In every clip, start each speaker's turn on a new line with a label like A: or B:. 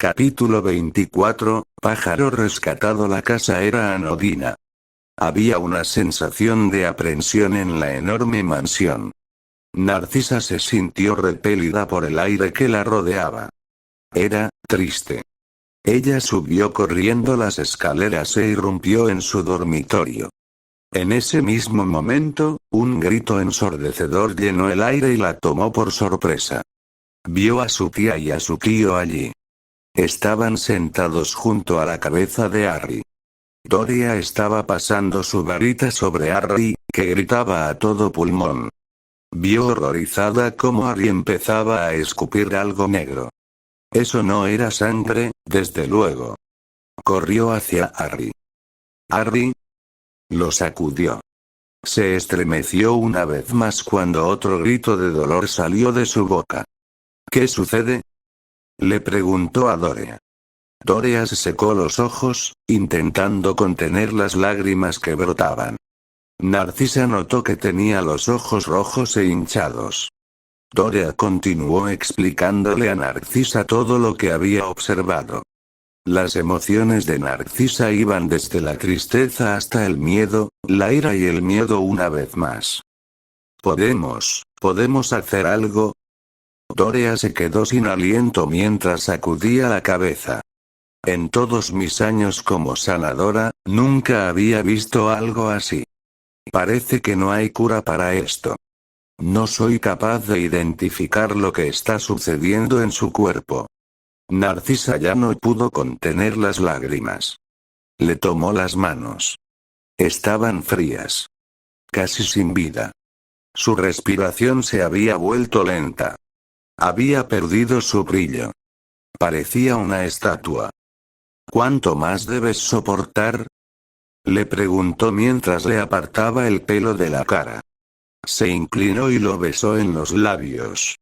A: Capítulo 24, Pájaro rescatado. La casa era anodina. Había una sensación de aprensión en la enorme mansión. Narcisa se sintió repelida por el aire que la rodeaba. Era triste. Ella subió corriendo las escaleras e irrumpió en su dormitorio. En ese mismo momento, un grito ensordecedor llenó el aire y la tomó por sorpresa. Vio a su tía y a su tío allí. Estaban sentados junto a la cabeza de Harry. Doria estaba pasando su varita sobre Harry, que gritaba a todo pulmón. Vio horrorizada cómo Harry empezaba a escupir algo negro. Eso no era sangre, desde luego. Corrió hacia Harry. Harry lo sacudió. Se estremeció una vez más cuando otro grito de dolor salió de su boca. ¿Qué sucede?, le preguntó a Doria. Doria se secó los ojos, intentando contener las lágrimas que brotaban. Narcisa notó que tenía los ojos rojos e hinchados. Doria continuó explicándole a Narcisa todo lo que había observado. Las emociones de Narcisa iban desde la tristeza hasta el miedo, la ira y el miedo una vez más. ¿Podemos hacer algo? Doria se quedó sin aliento mientras sacudía la cabeza. En todos mis años como sanadora, nunca había visto algo así. Parece que no hay cura para esto. No soy capaz de identificar lo que está sucediendo en su cuerpo. Narcisa ya no pudo contener las lágrimas. Le tomó las manos. Estaban frías. Casi sin vida. Su respiración se había vuelto lenta. Había perdido su brillo. Parecía una estatua. ¿Cuánto más debes soportar?, le preguntó mientras le apartaba el pelo de la cara. Se inclinó y lo besó en los labios.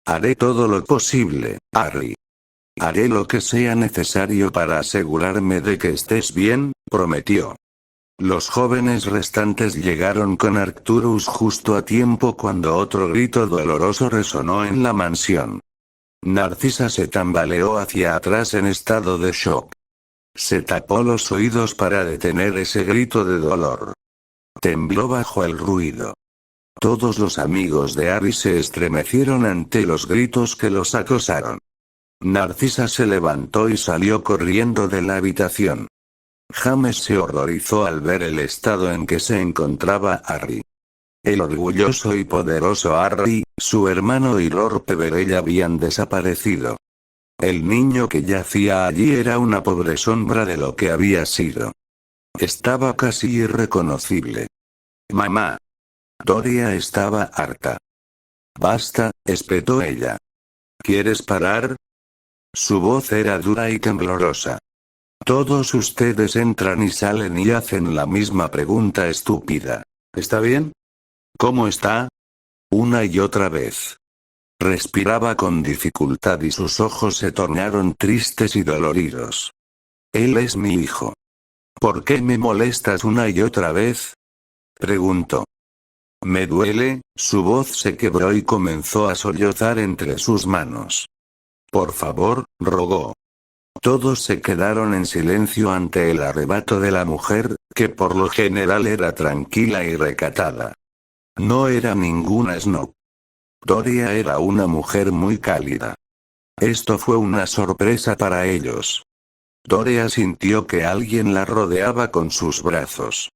A: Haré todo lo posible, Harry. Haré lo que sea necesario para asegurarme de que estés bien, prometió. Los jóvenes restantes llegaron con Arcturus justo a tiempo cuando otro grito doloroso resonó en la mansión. Narcisa se tambaleó hacia atrás en estado de shock. Se tapó los oídos para detener ese grito de dolor. Tembló bajo el ruido. Todos los amigos de Harry se estremecieron ante los gritos que los acosaron. Narcisa se levantó y salió corriendo de la habitación. James se horrorizó al ver el estado en que se encontraba Harry. El orgulloso y poderoso Harry, su hermano y Lord Peverell habían desaparecido. El niño que yacía allí era una pobre sombra de lo que había sido. Estaba casi irreconocible. Mamá. Doria estaba harta. Basta, espetó ella. ¿Quieres parar? Su voz era dura y temblorosa. Todos ustedes entran y salen y hacen la misma pregunta estúpida. ¿Está bien? ¿Cómo está? Una y otra vez. Respiraba con dificultad y sus ojos se tornaron tristes y doloridos. Él es mi hijo. ¿Por qué me molestas una y otra vez?, preguntó. Me duele. Su voz se quebró y comenzó a sollozar entre sus manos. Por favor, rogó. Todos se quedaron en silencio ante el arrebato de la mujer, que por lo general era tranquila y recatada. No era ninguna snob. Doria era una mujer muy cálida. Esto fue una sorpresa para ellos. Doria sintió que alguien la rodeaba con sus brazos.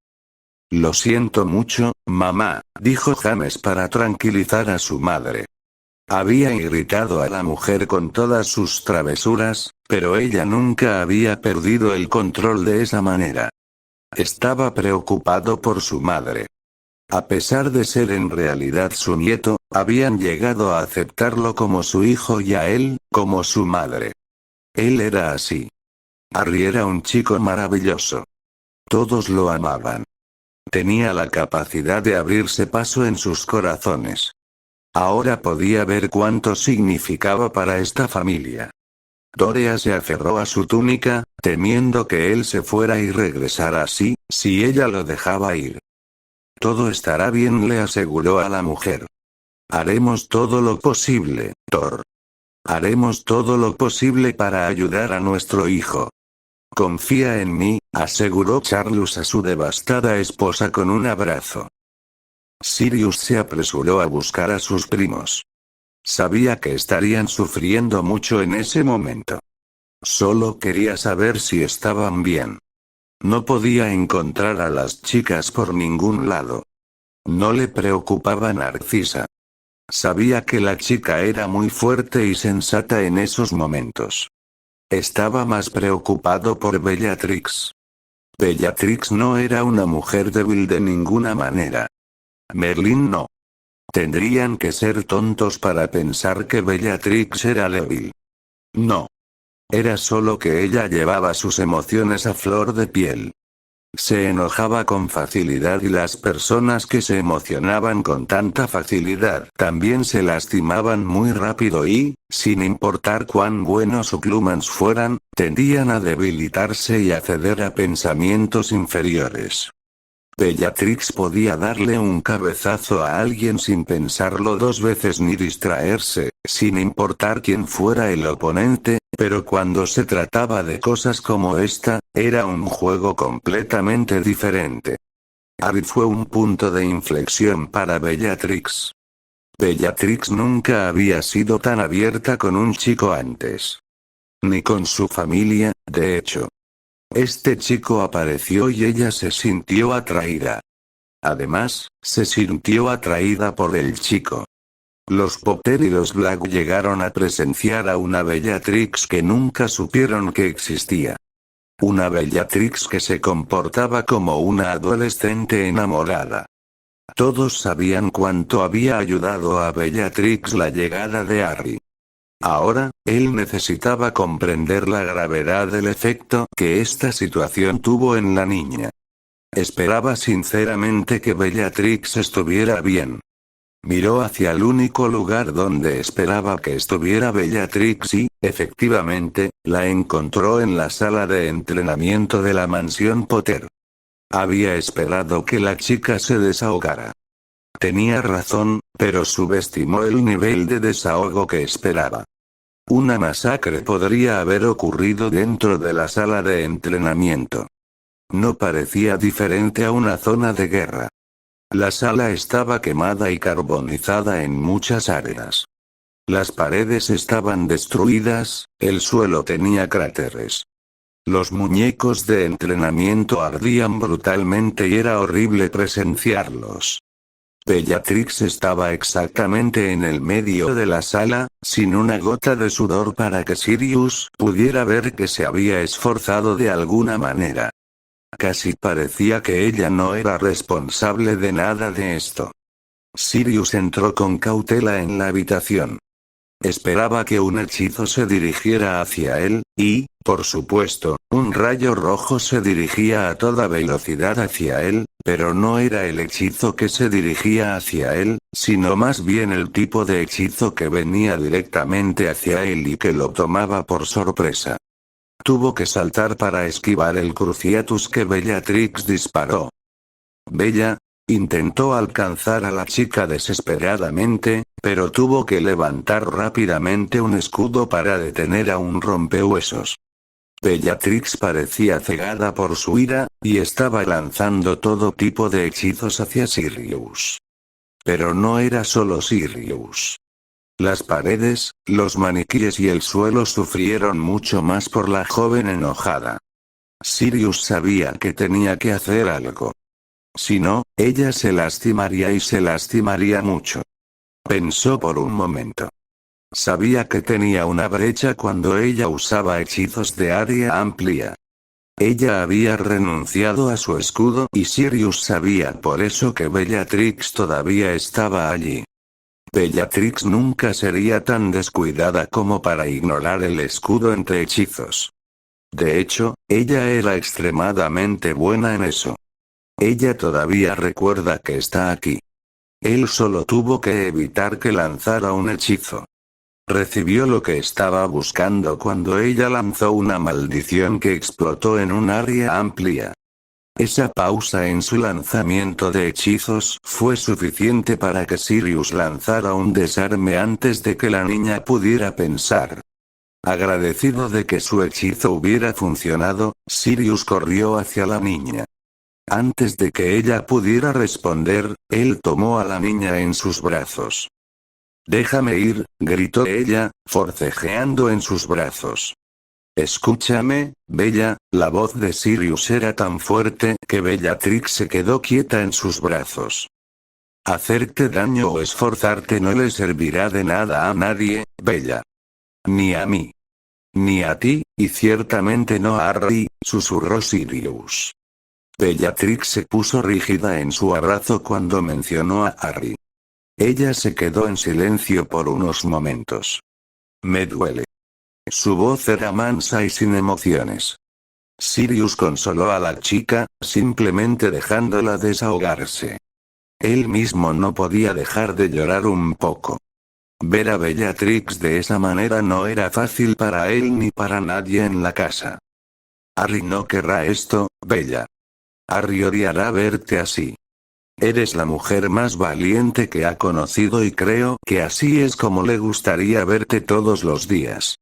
A: Lo siento mucho, mamá, dijo James para tranquilizar a su madre. Había irritado a la mujer con todas sus travesuras, pero ella nunca había perdido el control de esa manera. Estaba preocupado por su madre. A pesar de ser en realidad su nieto, habían llegado a aceptarlo como su hijo y a él, como su madre. Él era así. Harry era un chico maravilloso. Todos lo amaban. Tenía la capacidad de abrirse paso en sus corazones. Ahora podía ver cuánto significaba para esta familia. Doria se aferró a su túnica, temiendo que él se fuera y regresara así, si ella lo dejaba ir. Todo estará bien, le aseguró a la mujer. Haremos todo lo posible, Thor. Haremos todo lo posible para ayudar a nuestro hijo. Confía en mí, aseguró Charlus a su devastada esposa con un abrazo. Sirius se apresuró a buscar a sus primos. Sabía que estarían sufriendo mucho en ese momento. Solo quería saber si estaban bien. No podía encontrar a las chicas por ningún lado. No le preocupaba Narcisa. Sabía que la chica era muy fuerte y sensata en esos momentos. Estaba más preocupado por Bellatrix. Bellatrix no era una mujer débil de ninguna manera. Merlín no. Tendrían que ser tontos para pensar que Bellatrix era débil. No. Era solo que ella llevaba sus emociones a flor de piel. Se enojaba con facilidad y las personas que se emocionaban con tanta facilidad también se lastimaban muy rápido y, sin importar cuán buenos o plumans fueran, tendían a debilitarse y a ceder a pensamientos inferiores. Bellatrix podía darle un cabezazo a alguien sin pensarlo dos veces ni distraerse, sin importar quién fuera el oponente, pero cuando se trataba de cosas como esta, era un juego completamente diferente. Aerith fue un punto de inflexión para Bellatrix. Bellatrix nunca había sido tan abierta con un chico antes. Ni con su familia, de hecho. Este chico apareció y ella se sintió atraída. Además, se sintió atraída por el chico. Los Potter y los Black llegaron a presenciar a una Bellatrix que nunca supieron que existía. Una Bellatrix que se comportaba como una adolescente enamorada. Todos sabían cuánto había ayudado a Bellatrix la llegada de Harry. Ahora, él necesitaba comprender la gravedad del efecto que esta situación tuvo en la niña. Esperaba sinceramente que Bellatrix estuviera bien. Miró hacia el único lugar donde esperaba que estuviera Bellatrix y, efectivamente, la encontró en la sala de entrenamiento de la mansión Potter. Había esperado que la chica se desahogara. Tenía razón, pero subestimó el nivel de desahogo que esperaba. Una masacre podría haber ocurrido dentro de la sala de entrenamiento. No parecía diferente a una zona de guerra. La sala estaba quemada y carbonizada en muchas áreas. Las paredes estaban destruidas, el suelo tenía cráteres. Los muñecos de entrenamiento ardían brutalmente y era horrible presenciarlos. Bellatrix estaba exactamente en el medio de la sala, sin una gota de sudor para que Sirius pudiera ver que se había esforzado de alguna manera. Casi parecía que ella no era responsable de nada de esto. Sirius entró con cautela en la habitación. Esperaba que un hechizo se dirigiera hacia él, y, por supuesto, un rayo rojo se dirigía a toda velocidad hacia él, pero no era el hechizo que se dirigía hacia él, sino más bien el tipo de hechizo que venía directamente hacia él y que lo tomaba por sorpresa. Tuvo que saltar para esquivar el cruciatus que Bellatrix disparó. Bella intentó alcanzar a la chica desesperadamente, pero tuvo que levantar rápidamente un escudo para detener a un rompehuesos. Bellatrix parecía cegada por su ira, y estaba lanzando todo tipo de hechizos hacia Sirius. Pero no era solo Sirius. Las paredes, los maniquíes y el suelo sufrieron mucho más por la joven enojada. Sirius sabía que tenía que hacer algo. Si no, ella se lastimaría y se lastimaría mucho. Pensó por un momento. Sabía que tenía una brecha cuando ella usaba hechizos de área amplia. Ella había renunciado a su escudo y Sirius sabía por eso que Bellatrix todavía estaba allí. Bellatrix nunca sería tan descuidada como para ignorar el escudo entre hechizos. De hecho, ella era extremadamente buena en eso. Ella todavía recuerda que está aquí. Él solo tuvo que evitar que lanzara un hechizo. Recibió lo que estaba buscando cuando ella lanzó una maldición que explotó en un área amplia. Esa pausa en su lanzamiento de hechizos fue suficiente para que Sirius lanzara un desarme antes de que la niña pudiera pensar. Agradecido de que su hechizo hubiera funcionado, Sirius corrió hacia la niña. Antes de que ella pudiera responder, él tomó a la niña en sus brazos. «Déjame ir», gritó ella, forcejeando en sus brazos. «Escúchame, Bella», la voz de Sirius era tan fuerte que Bellatrix se quedó quieta en sus brazos. «Hacerte daño o esforzarte no le servirá de nada a nadie, Bella. Ni a mí. Ni a ti, y ciertamente no a Harry», susurró Sirius. Bellatrix se puso rígida en su abrazo cuando mencionó a Harry. Ella se quedó en silencio por unos momentos. «Me duele». Su voz era mansa y sin emociones. Sirius consoló a la chica, simplemente dejándola desahogarse. Él mismo no podía dejar de llorar un poco. Ver a Bellatrix de esa manera no era fácil para él ni para nadie en la casa. «Harry no querrá esto, Bella. Harry odiará verte así. Eres la mujer más valiente que ha conocido y creo que así es como le gustaría verte todos los días.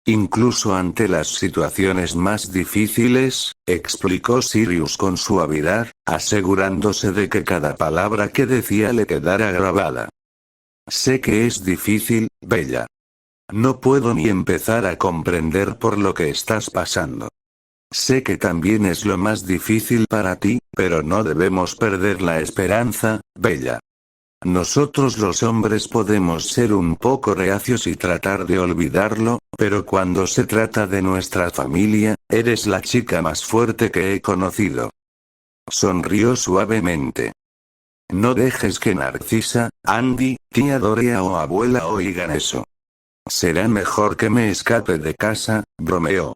A: Incluso ante las situaciones más difíciles», explicó Sirius con suavidad, asegurándose de que cada palabra que decía le quedara grabada. «Sé que es difícil, Bella. No puedo ni empezar a comprender por lo que estás pasando. Sé que también es lo más difícil para ti, pero no debemos perder la esperanza, Bella. Nosotros los hombres podemos ser un poco reacios y tratar de olvidarlo, pero cuando se trata de nuestra familia, eres la chica más fuerte que he conocido». Sonrió suavemente. «No dejes que Narcisa, Andy, tía Doria o abuela oigan eso. Será mejor que me escape de casa», bromeó.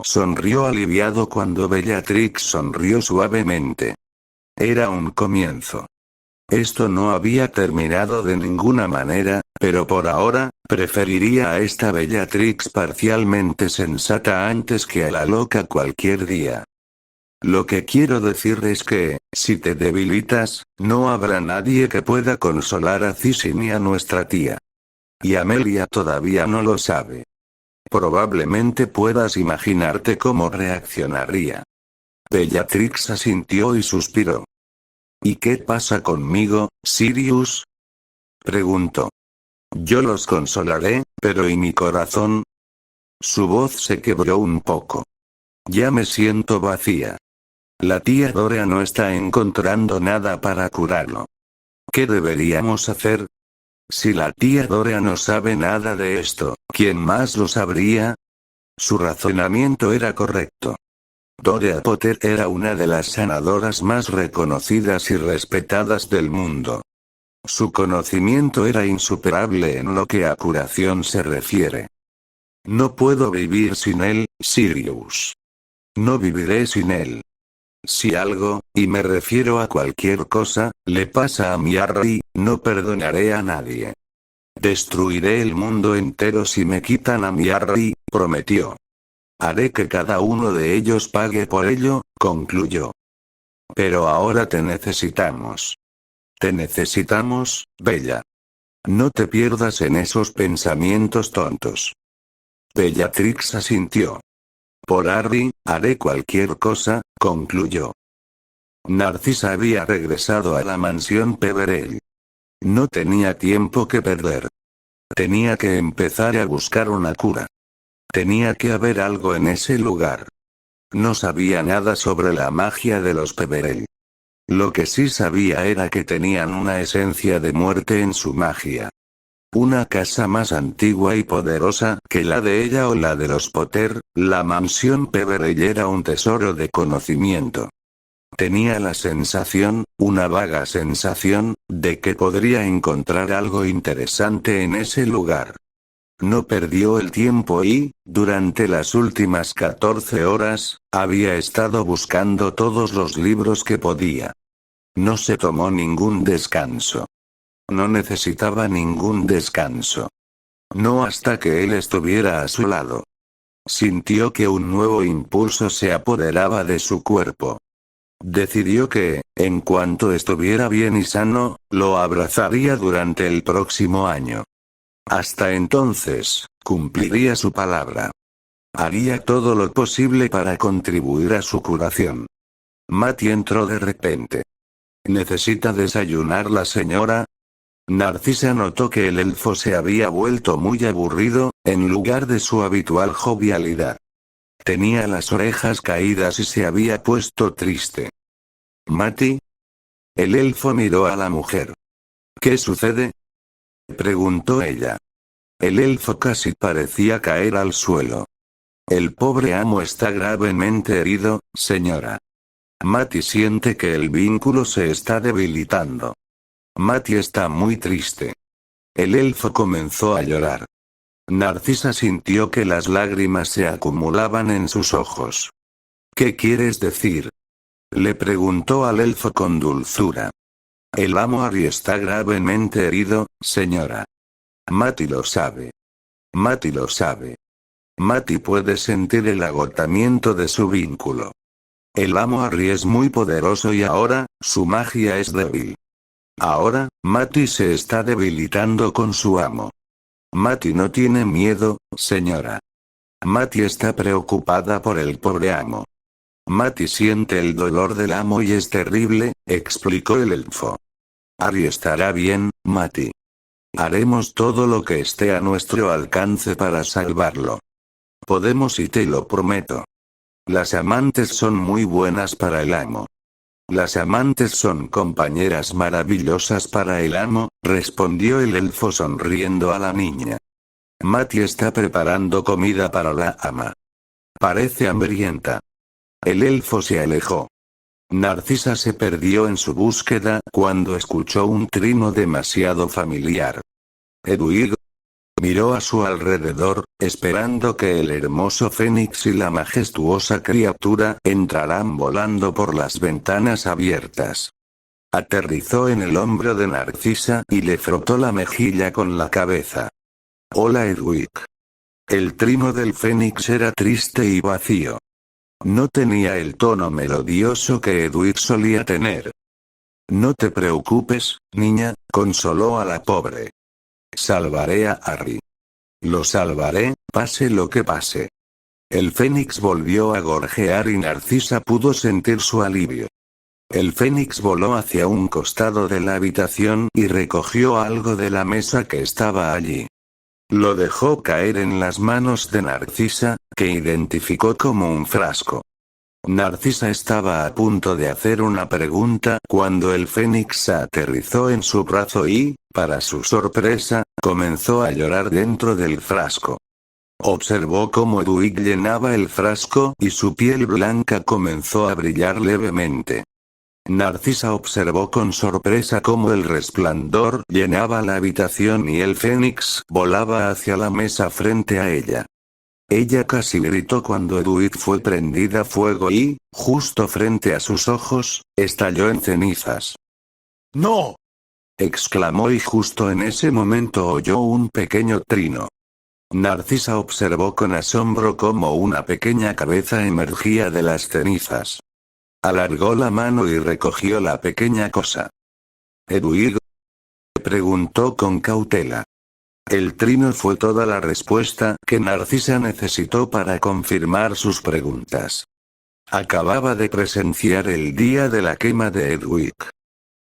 A: Sonrió aliviado cuando Bellatrix sonrió suavemente. Era un comienzo. Esto no había terminado de ninguna manera, pero por ahora, preferiría a esta Bellatrix parcialmente sensata antes que a la loca cualquier día. «Lo que quiero decir es que, si te debilitas, no habrá nadie que pueda consolar a Cissy ni a nuestra tía. Y Amelia todavía no lo sabe. Probablemente puedas imaginarte cómo reaccionaría». Bellatrix asintió y suspiró. «¿Y qué pasa conmigo, Sirius?», preguntó. «Yo los consolaré, pero ¿y mi corazón?». Su voz se quebró un poco. «Ya me siento vacía. La tía Doria no está encontrando nada para curarlo. ¿Qué deberíamos hacer? Si la tía Doria no sabe nada de esto, ¿quién más lo sabría?». Su razonamiento era correcto. Doria Potter era una de las sanadoras más reconocidas y respetadas del mundo. Su conocimiento era insuperable en lo que a curación se refiere. «No puedo vivir sin él, Sirius. No viviré sin él. Si algo, y me refiero a cualquier cosa, le pasa a mi Harry, no perdonaré a nadie. Destruiré el mundo entero si me quitan a mi Harry», prometió. «Haré que cada uno de ellos pague por ello», concluyó. «Pero ahora te necesitamos. Te necesitamos, Bella. No te pierdas en esos pensamientos tontos». Bellatrix asintió. «Por Harry, haré cualquier cosa», concluyó. Narcisa había regresado a la mansión Peverell. No tenía tiempo que perder. Tenía que empezar a buscar una cura. Tenía que haber algo en ese lugar. No sabía nada sobre la magia de los Peverell. Lo que sí sabía era que tenían una esencia de muerte en su magia. Una casa más antigua y poderosa que la de ella o la de los Potter, la mansión Peverell era un tesoro de conocimiento. Tenía la sensación, una vaga sensación, de que podría encontrar algo interesante en ese lugar. No perdió el tiempo y, durante las últimas 14 horas, había estado buscando todos los libros que podía. No se tomó ningún descanso. No necesitaba ningún descanso. No hasta que él estuviera a su lado. Sintió que un nuevo impulso se apoderaba de su cuerpo. Decidió que, en cuanto estuviera bien y sano, lo abrazaría durante el próximo año. Hasta entonces, cumpliría su palabra. Haría todo lo posible para contribuir a su curación. Mati entró de repente. ¿Necesita desayunar la señora? Narcisa notó que el elfo se había vuelto muy aburrido, en lugar de su habitual jovialidad. Tenía las orejas caídas y se había puesto triste. ¿Mati? El elfo miró a la mujer. ¿Qué sucede? Preguntó ella. El elfo casi parecía caer al suelo. El pobre amo está gravemente herido, señora. Mati siente que el vínculo se está debilitando. Mati está muy triste. El elfo comenzó a llorar. Narcisa sintió que las lágrimas se acumulaban en sus ojos. ¿Qué quieres decir? Le preguntó al elfo con dulzura. El amo Ari está gravemente herido, señora. Mati lo sabe. Mati lo sabe. Mati puede sentir el agotamiento de su vínculo. El amo Ari es muy poderoso y ahora, su magia es débil. Ahora, Mati se está debilitando con su amo. Mati no tiene miedo, señora. Mati está preocupada por el pobre amo. Mati siente el dolor del amo y es terrible, explicó el elfo. Ari estará bien, Mati. Haremos todo lo que esté a nuestro alcance para salvarlo. Podemos y te lo prometo. Las amantes son muy buenas para el amo. Las amantes son compañeras maravillosas para el amo, respondió el elfo sonriendo a la niña. Mati está preparando comida para la ama. Parece hambrienta. El elfo se alejó. Narcisa se perdió en su búsqueda cuando escuchó un trino demasiado familiar. Edwig miró a su alrededor, esperando que el hermoso fénix y la majestuosa criatura entraran volando por las ventanas abiertas. Aterrizó en el hombro de Narcisa y le frotó la mejilla con la cabeza. Hola Edwig. El trino del fénix era triste y vacío. No tenía el tono melodioso que Edwig solía tener. No te preocupes, niña, consoló a la pobre. Salvaré a Harry. Lo salvaré, pase lo que pase. El fénix volvió a gorjear y Narcisa pudo sentir su alivio. El fénix voló hacia un costado de la habitación y recogió algo de la mesa que estaba allí. Lo dejó caer en las manos de Narcisa, que identificó como un frasco. Narcisa estaba a punto de hacer una pregunta cuando el fénix aterrizó en su brazo y, para su sorpresa, comenzó a llorar dentro del frasco. Observó cómo Edwig llenaba el frasco y su piel blanca comenzó a brillar levemente. Narcisa observó con sorpresa cómo el resplandor llenaba la habitación y el fénix volaba hacia la mesa frente a ella. Ella casi gritó cuando Edwig fue prendida a fuego y, justo frente a sus ojos, estalló en cenizas. ¡No! Exclamó y justo en ese momento oyó un pequeño trino. Narcisa observó con asombro cómo una pequeña cabeza emergía de las cenizas. Alargó la mano y recogió la pequeña cosa. ¿Edwig? Preguntó con cautela. El trino fue toda la respuesta que Narcisa necesitó para confirmar sus preguntas. Acababa de presenciar el día de la quema de Edwig.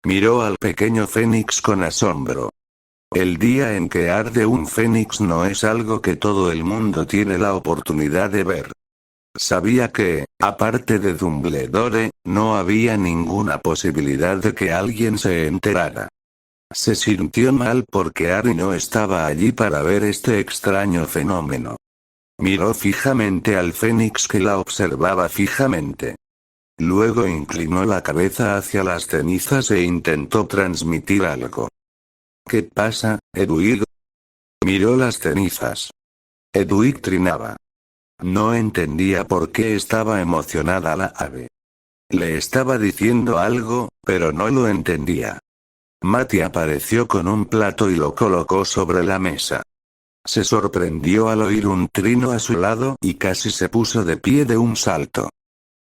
A: Miró al pequeño fénix con asombro. El día en que arde un fénix no es algo que todo el mundo tiene la oportunidad de ver. Sabía que, aparte de Dumbledore, no había ninguna posibilidad de que alguien se enterara. Se sintió mal porque Harry no estaba allí para ver este extraño fenómeno. Miró fijamente al fénix que la observaba fijamente. Luego inclinó la cabeza hacia las cenizas e intentó transmitir algo. ¿Qué pasa, Edwig? Miró las cenizas. Edwig trinaba. No entendía por qué estaba emocionada la ave. Le estaba diciendo algo, pero no lo entendía. Mati apareció con un plato y lo colocó sobre la mesa. Se sorprendió al oír un trino a su lado y casi se puso de pie de un salto.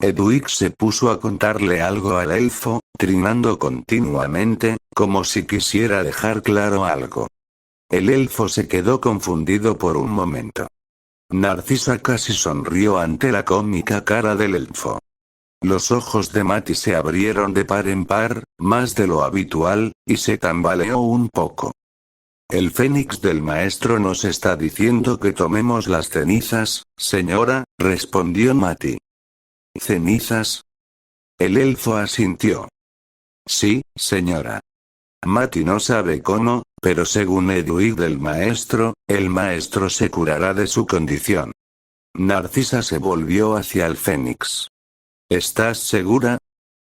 A: Edwig se puso a contarle algo al elfo, trinando continuamente, como si quisiera dejar claro algo. El elfo se quedó confundido por un momento. Narcisa casi sonrió ante la cómica cara del elfo. Los ojos de Mati se abrieron de par en par, más de lo habitual, y se tambaleó un poco. El fénix del maestro nos está diciendo que tomemos las cenizas, señora, respondió Mati. ¿Cenizas? El elfo asintió. Sí, señora. Mati no sabe cómo, pero según Edwig del maestro, el maestro se curará de su condición. Narcisa se volvió hacia el fénix. ¿Estás segura?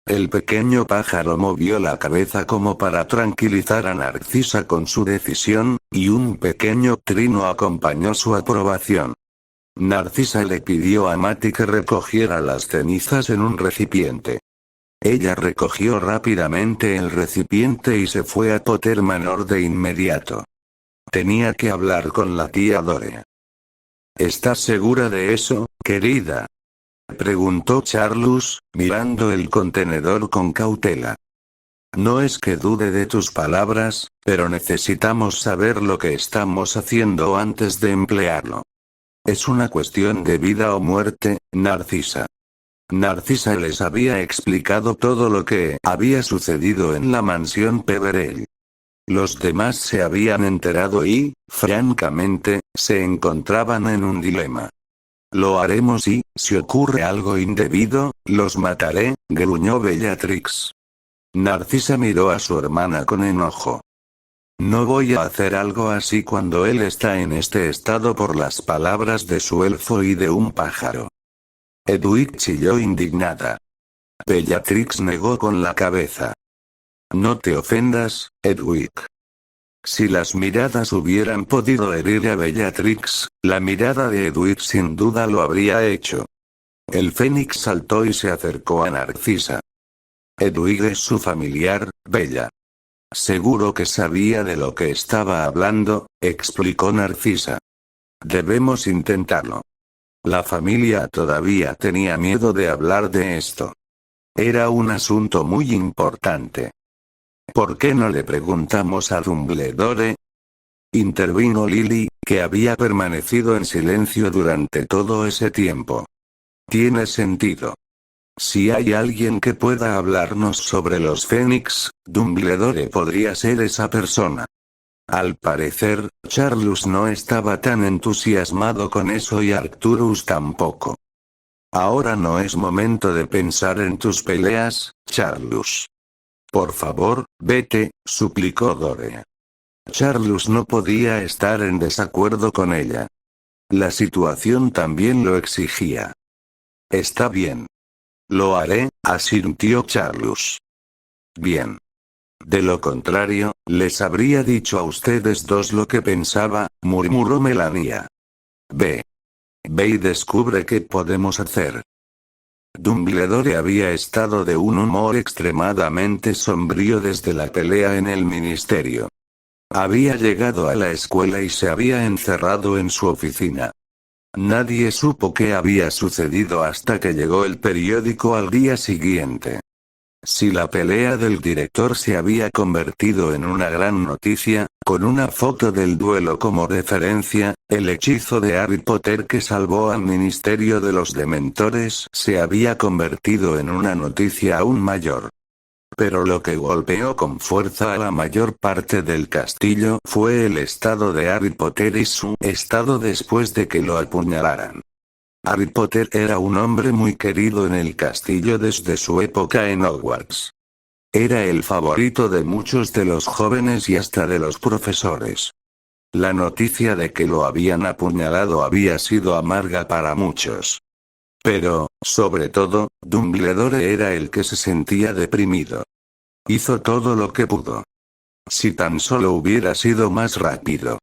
A: El pequeño pájaro movió la cabeza como para tranquilizar a Narcisa con su decisión, y un pequeño trino acompañó su aprobación. Narcisa le pidió a Mati que recogiera las cenizas en un recipiente. Ella recogió rápidamente el recipiente y se fue a Potter Manor de inmediato. Tenía que hablar con la tía Dore. ¿Estás segura de eso, querida?, preguntó Charlus, mirando el contenedor con cautela. No es que dude de tus palabras, pero necesitamos saber lo que estamos haciendo antes de emplearlo. Es una cuestión de vida o muerte, Narcisa. Narcisa les había explicado todo lo que había sucedido en la mansión Peverell. Los demás se habían enterado y, francamente, se encontraban en un dilema. Lo haremos y, si ocurre algo indebido, los mataré, gruñó Bellatrix. Narcisa miró a su hermana con enojo. No voy a hacer algo así cuando él está en este estado por las palabras de su elfo y de un pájaro. Edwig chilló indignada. Bellatrix negó con la cabeza. No te ofendas, Edwig. Si las miradas hubieran podido herir a Bellatrix, la mirada de Edwig sin duda lo habría hecho. El fénix saltó y se acercó a Narcisa. Edwig es su familiar, Bella. Seguro que sabía de lo que estaba hablando, explicó Narcisa. Debemos intentarlo. La familia todavía tenía miedo de hablar de esto. Era un asunto muy importante. ¿Por qué no le preguntamos a Dumbledore? Intervino Lily, que había permanecido en silencio durante todo ese tiempo. Tiene sentido. Si hay alguien que pueda hablarnos sobre los Fénix, Dumbledore podría ser esa persona. Al parecer, Charlus no estaba tan entusiasmado con eso y Arcturus tampoco. Ahora no es momento de pensar en tus peleas, Charlus. Por favor, vete, suplicó Dore. Charlus no podía estar en desacuerdo con ella. La situación también lo exigía. Está bien. Lo haré, asintió Charlus. Bien. De lo contrario, les habría dicho a ustedes dos lo que pensaba, murmuró Melania. Ve. Ve y descubre qué podemos hacer. Dumbledore había estado de un humor extremadamente sombrío desde la pelea en el ministerio. Había llegado a la escuela y se había encerrado en su oficina. Nadie supo qué había sucedido hasta que llegó el periódico al día siguiente. Si la pelea del director se había convertido en una gran noticia, con una foto del duelo como referencia, el hechizo de Harry Potter que salvó al Ministerio de los Dementores se había convertido en una noticia aún mayor. Pero lo que golpeó con fuerza a la mayor parte del castillo fue el estado de Harry Potter y su estado después de que lo apuñalaran. Harry Potter era un hombre muy querido en el castillo desde su época en Hogwarts. Era el favorito de muchos de los jóvenes y hasta de los profesores. La noticia de que lo habían apuñalado había sido amarga para muchos. Pero, sobre todo, Dumbledore era el que se sentía deprimido. Hizo todo lo que pudo. Si tan solo hubiera sido más rápido.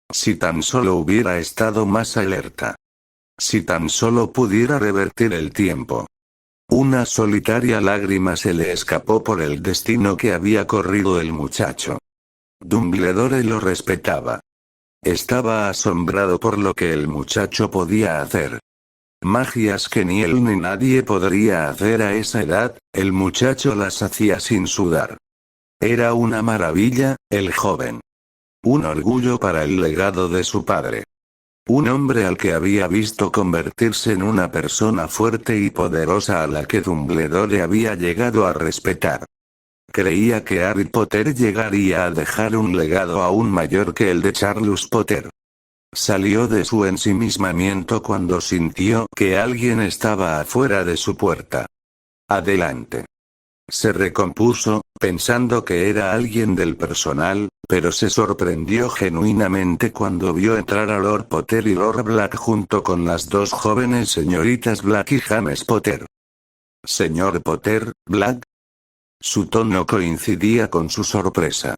A: Si tan solo hubiera estado más alerta. Si tan solo pudiera revertir el tiempo. Una solitaria lágrima se le escapó por el destino que había corrido el muchacho. Dumbledore lo respetaba. Estaba asombrado por lo que el muchacho podía hacer. Magias que ni él ni nadie podría hacer a esa edad, el muchacho las hacía sin sudar. Era una maravilla, el joven. Un orgullo para el legado de su padre. Un hombre al que había visto convertirse en una persona fuerte y poderosa a la que Dumbledore había llegado a respetar. Creía que Harry Potter llegaría a dejar un legado aún mayor que el de Charles Potter. Salió de su ensimismamiento cuando sintió que alguien estaba afuera de su puerta. Adelante. Se recompuso, pensando que era alguien del personal, pero se sorprendió genuinamente cuando vio entrar a Lord Potter y Lord Black junto con las dos jóvenes señoritas Black y James Potter. Señor Potter, Black. Su tono coincidía con su sorpresa.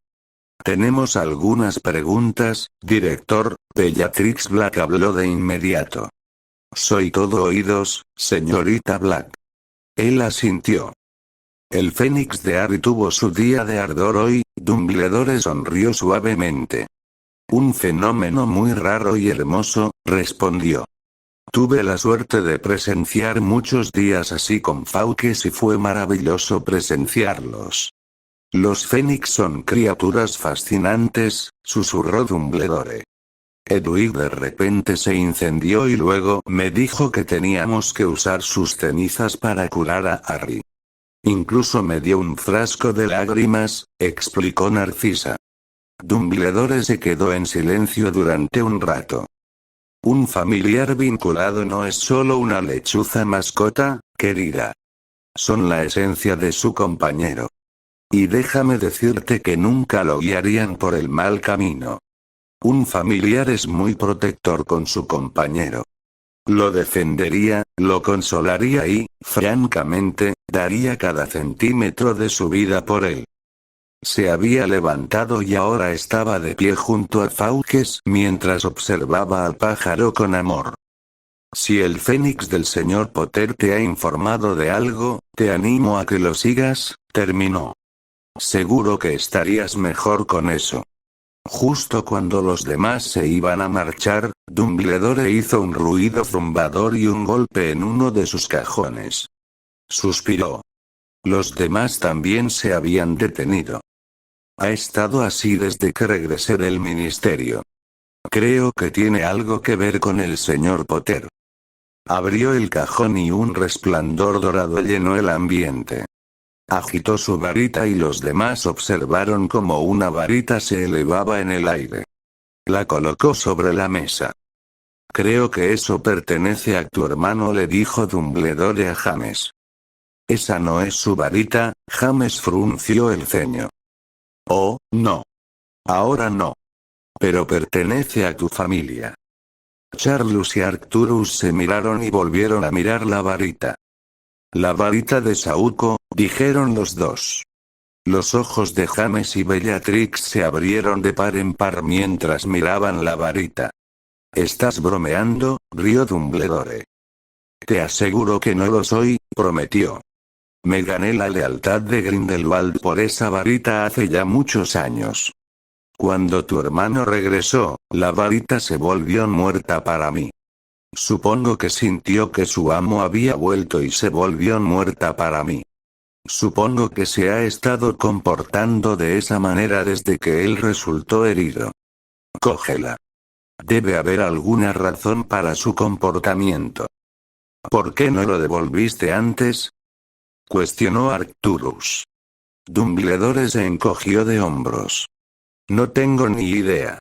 A: Tenemos algunas preguntas, director. Bellatrix Black habló de inmediato. Soy todo oídos, señorita Black. Él asintió. El Fénix de Harry tuvo su día de ardor hoy. Dumbledore sonrió suavemente. Un fenómeno muy raro y hermoso, respondió. Tuve la suerte de presenciar muchos días así con Fawkes y fue maravilloso presenciarlos. Los Fénix son criaturas fascinantes, susurró Dumbledore. Hedwig de repente se incendió y luego me dijo que teníamos que usar sus cenizas para curar a Harry. Incluso me dio un frasco de lágrimas, explicó Narcisa. Dumbledore se quedó en silencio durante un rato. Un familiar vinculado no es solo una lechuza mascota, querida. Son la esencia de su compañero. Y déjame decirte que nunca lo guiarían por el mal camino. Un familiar es muy protector con su compañero. Lo defendería, lo consolaría y, francamente, daría cada centímetro de su vida por él. Se había levantado y ahora estaba de pie junto a Fawkes mientras observaba al pájaro con amor. Si el Fénix del señor Potter te ha informado de algo, te animo a que lo sigas, terminó. Seguro que estarías mejor con eso. Justo cuando los demás se iban a marchar, Dumbledore hizo un ruido zumbador y un golpe en uno de sus cajones. Suspiró. Los demás también se habían detenido. Ha estado así desde que regresé del ministerio. Creo que tiene algo que ver con el señor Potter. Abrió el cajón y un resplandor dorado llenó el ambiente. Agitó su varita y los demás observaron cómo una varita se elevaba en el aire. La colocó sobre la mesa. Creo que eso pertenece a tu hermano, le dijo Dumbledore a James. Esa no es su varita, James frunció el ceño. Oh, no. Ahora no. Pero pertenece a tu familia. Charles y Arcturus se miraron y volvieron a mirar la varita. La varita de Saúco, dijeron los dos. Los ojos de James y Bellatrix se abrieron de par en par mientras miraban la varita. ¿Estás bromeando?, rió Dumbledore. Te aseguro que no lo soy, prometió. Me gané la lealtad de Grindelwald por esa varita hace ya muchos años. Cuando tu hermano regresó, la varita se volvió muerta para mí. Supongo que sintió que su amo había vuelto y se volvió muerta para mí. Supongo que se ha estado comportando de esa manera desde que él resultó herido. Cógela. Debe haber alguna razón para su comportamiento. ¿Por qué no lo devolviste antes?, cuestionó Arcturus. Dumbledore se encogió de hombros. No tengo ni idea.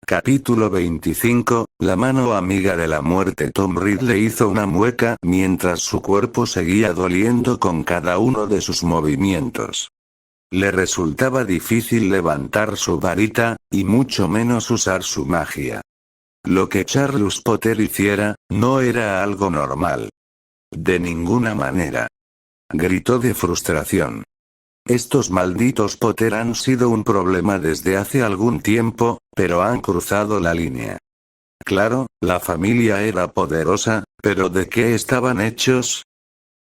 A: Capítulo 25, la mano amiga de la muerte. Tom Riddle hizo una mueca mientras su cuerpo seguía doliendo con cada uno de sus movimientos. Le resultaba difícil levantar su varita, y mucho menos usar su magia. Lo que Charles Potter hiciera, no era algo normal. De ninguna manera. Gritó de frustración. Estos malditos Potter han sido un problema desde hace algún tiempo, pero han cruzado la línea. Claro, la familia era poderosa, pero ¿de qué estaban hechos?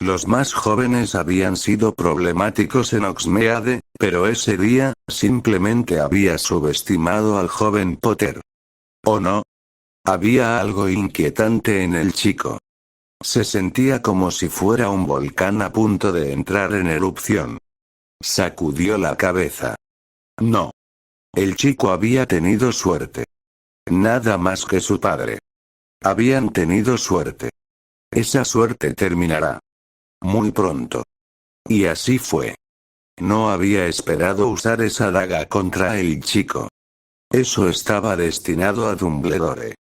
A: Los más jóvenes habían sido problemáticos en Hogsmeade, pero ese día, simplemente había subestimado al joven Potter. ¿O no? Había algo inquietante en el chico. Se sentía como si fuera un volcán a punto de entrar en erupción. Sacudió la cabeza. No. El chico había tenido suerte. Nada más que su padre. Habían tenido suerte. Esa suerte terminará. Muy pronto. Y así fue. No había esperado usar esa daga contra el chico. Eso estaba destinado a Dumbledore.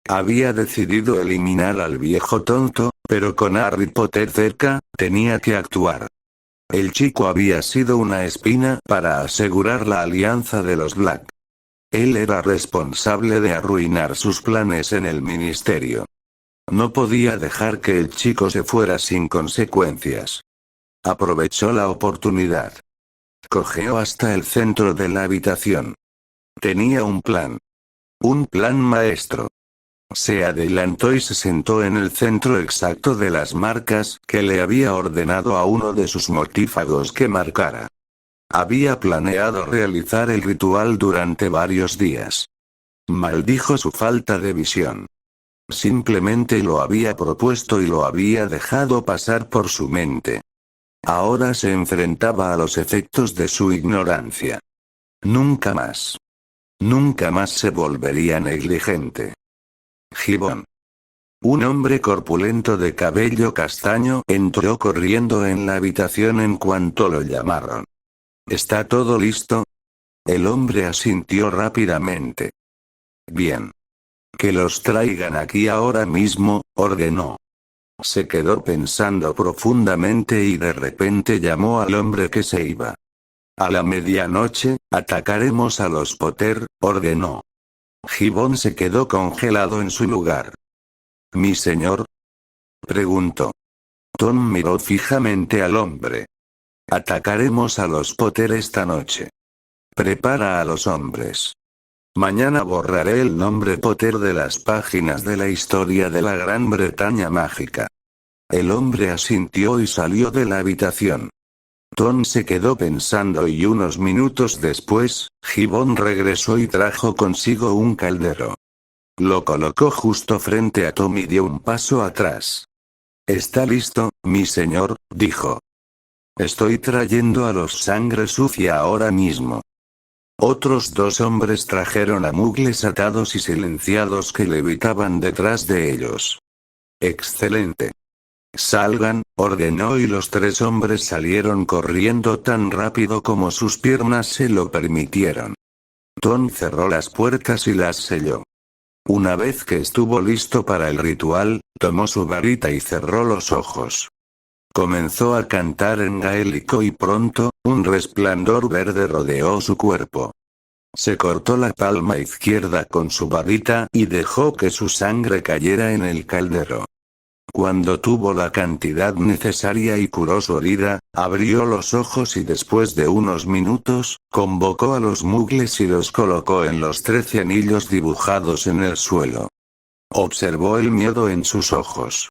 A: Había decidido eliminar al viejo tonto, pero con Harry Potter cerca, tenía que actuar. El chico había sido una espina para asegurar la alianza de los Black. Él era responsable de arruinar sus planes en el ministerio. No podía dejar que el chico se fuera sin consecuencias. Aprovechó la oportunidad. Cojeó hasta el centro de la habitación. Tenía un plan. Un plan maestro. Se adelantó y se sentó en el centro exacto de las marcas que le había ordenado a uno de sus mortífagos que marcara. Había planeado realizar el ritual durante varios días. Maldijo su falta de visión. Simplemente lo había propuesto y lo había dejado pasar por su mente. Ahora se enfrentaba a los efectos de su ignorancia. Nunca más. Nunca más se volvería negligente. Gibbon. Un hombre corpulento de cabello castaño entró corriendo en la habitación en cuanto lo llamaron. ¿Está todo listo? El hombre asintió rápidamente. Bien. Que los traigan aquí ahora mismo, ordenó. Se quedó pensando profundamente y de repente llamó al hombre que se iba. A la medianoche, atacaremos a los Potter, ordenó. Gibbon se quedó congelado en su lugar. ¿Mi señor? Preguntó. Tom miró fijamente al hombre. Atacaremos a los Potter esta noche. Prepara a los hombres. Mañana borraré el nombre Potter de las páginas de la historia de la Gran Bretaña mágica. El hombre asintió y salió de la habitación. Tom se quedó pensando y unos minutos después, Gibbon regresó y trajo consigo un caldero. Lo colocó justo frente a Tom y dio un paso atrás. «¿Está listo, mi señor?», dijo. «Estoy trayendo a los Sangre Sucia ahora mismo». Otros dos hombres trajeron a mugles atados y silenciados que levitaban detrás de ellos. «Excelente. Salgan», ordenó y los tres hombres salieron corriendo tan rápido como sus piernas se lo permitieron. Tom cerró las puertas y las selló. Una vez que estuvo listo para el ritual, tomó su varita y cerró los ojos. Comenzó a cantar en gaélico y pronto, un resplandor verde rodeó su cuerpo. Se cortó la palma izquierda con su varita y dejó que su sangre cayera en el caldero. Cuando tuvo la cantidad necesaria y curó su herida, abrió los ojos y después de unos minutos, convocó a los mugles y los colocó en los 13 anillos dibujados en el suelo. Observó el miedo en sus ojos.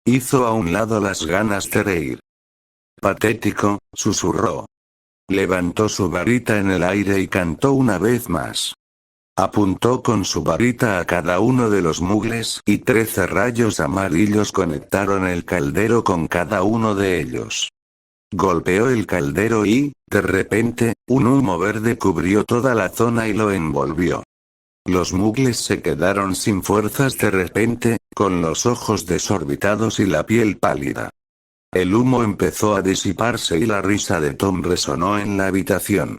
A: Hizo a un lado las ganas de reír. «Patético», susurró. Levantó su varita en el aire y cantó una vez más. Apuntó con su varita a cada uno de los mugles y 13 rayos amarillos conectaron el caldero con cada uno de ellos. Golpeó el caldero y, de repente, un humo verde cubrió toda la zona y lo envolvió. Los mugles se quedaron sin fuerzas de repente, con los ojos desorbitados y la piel pálida. El humo empezó a disiparse y la risa de Tom resonó en la habitación.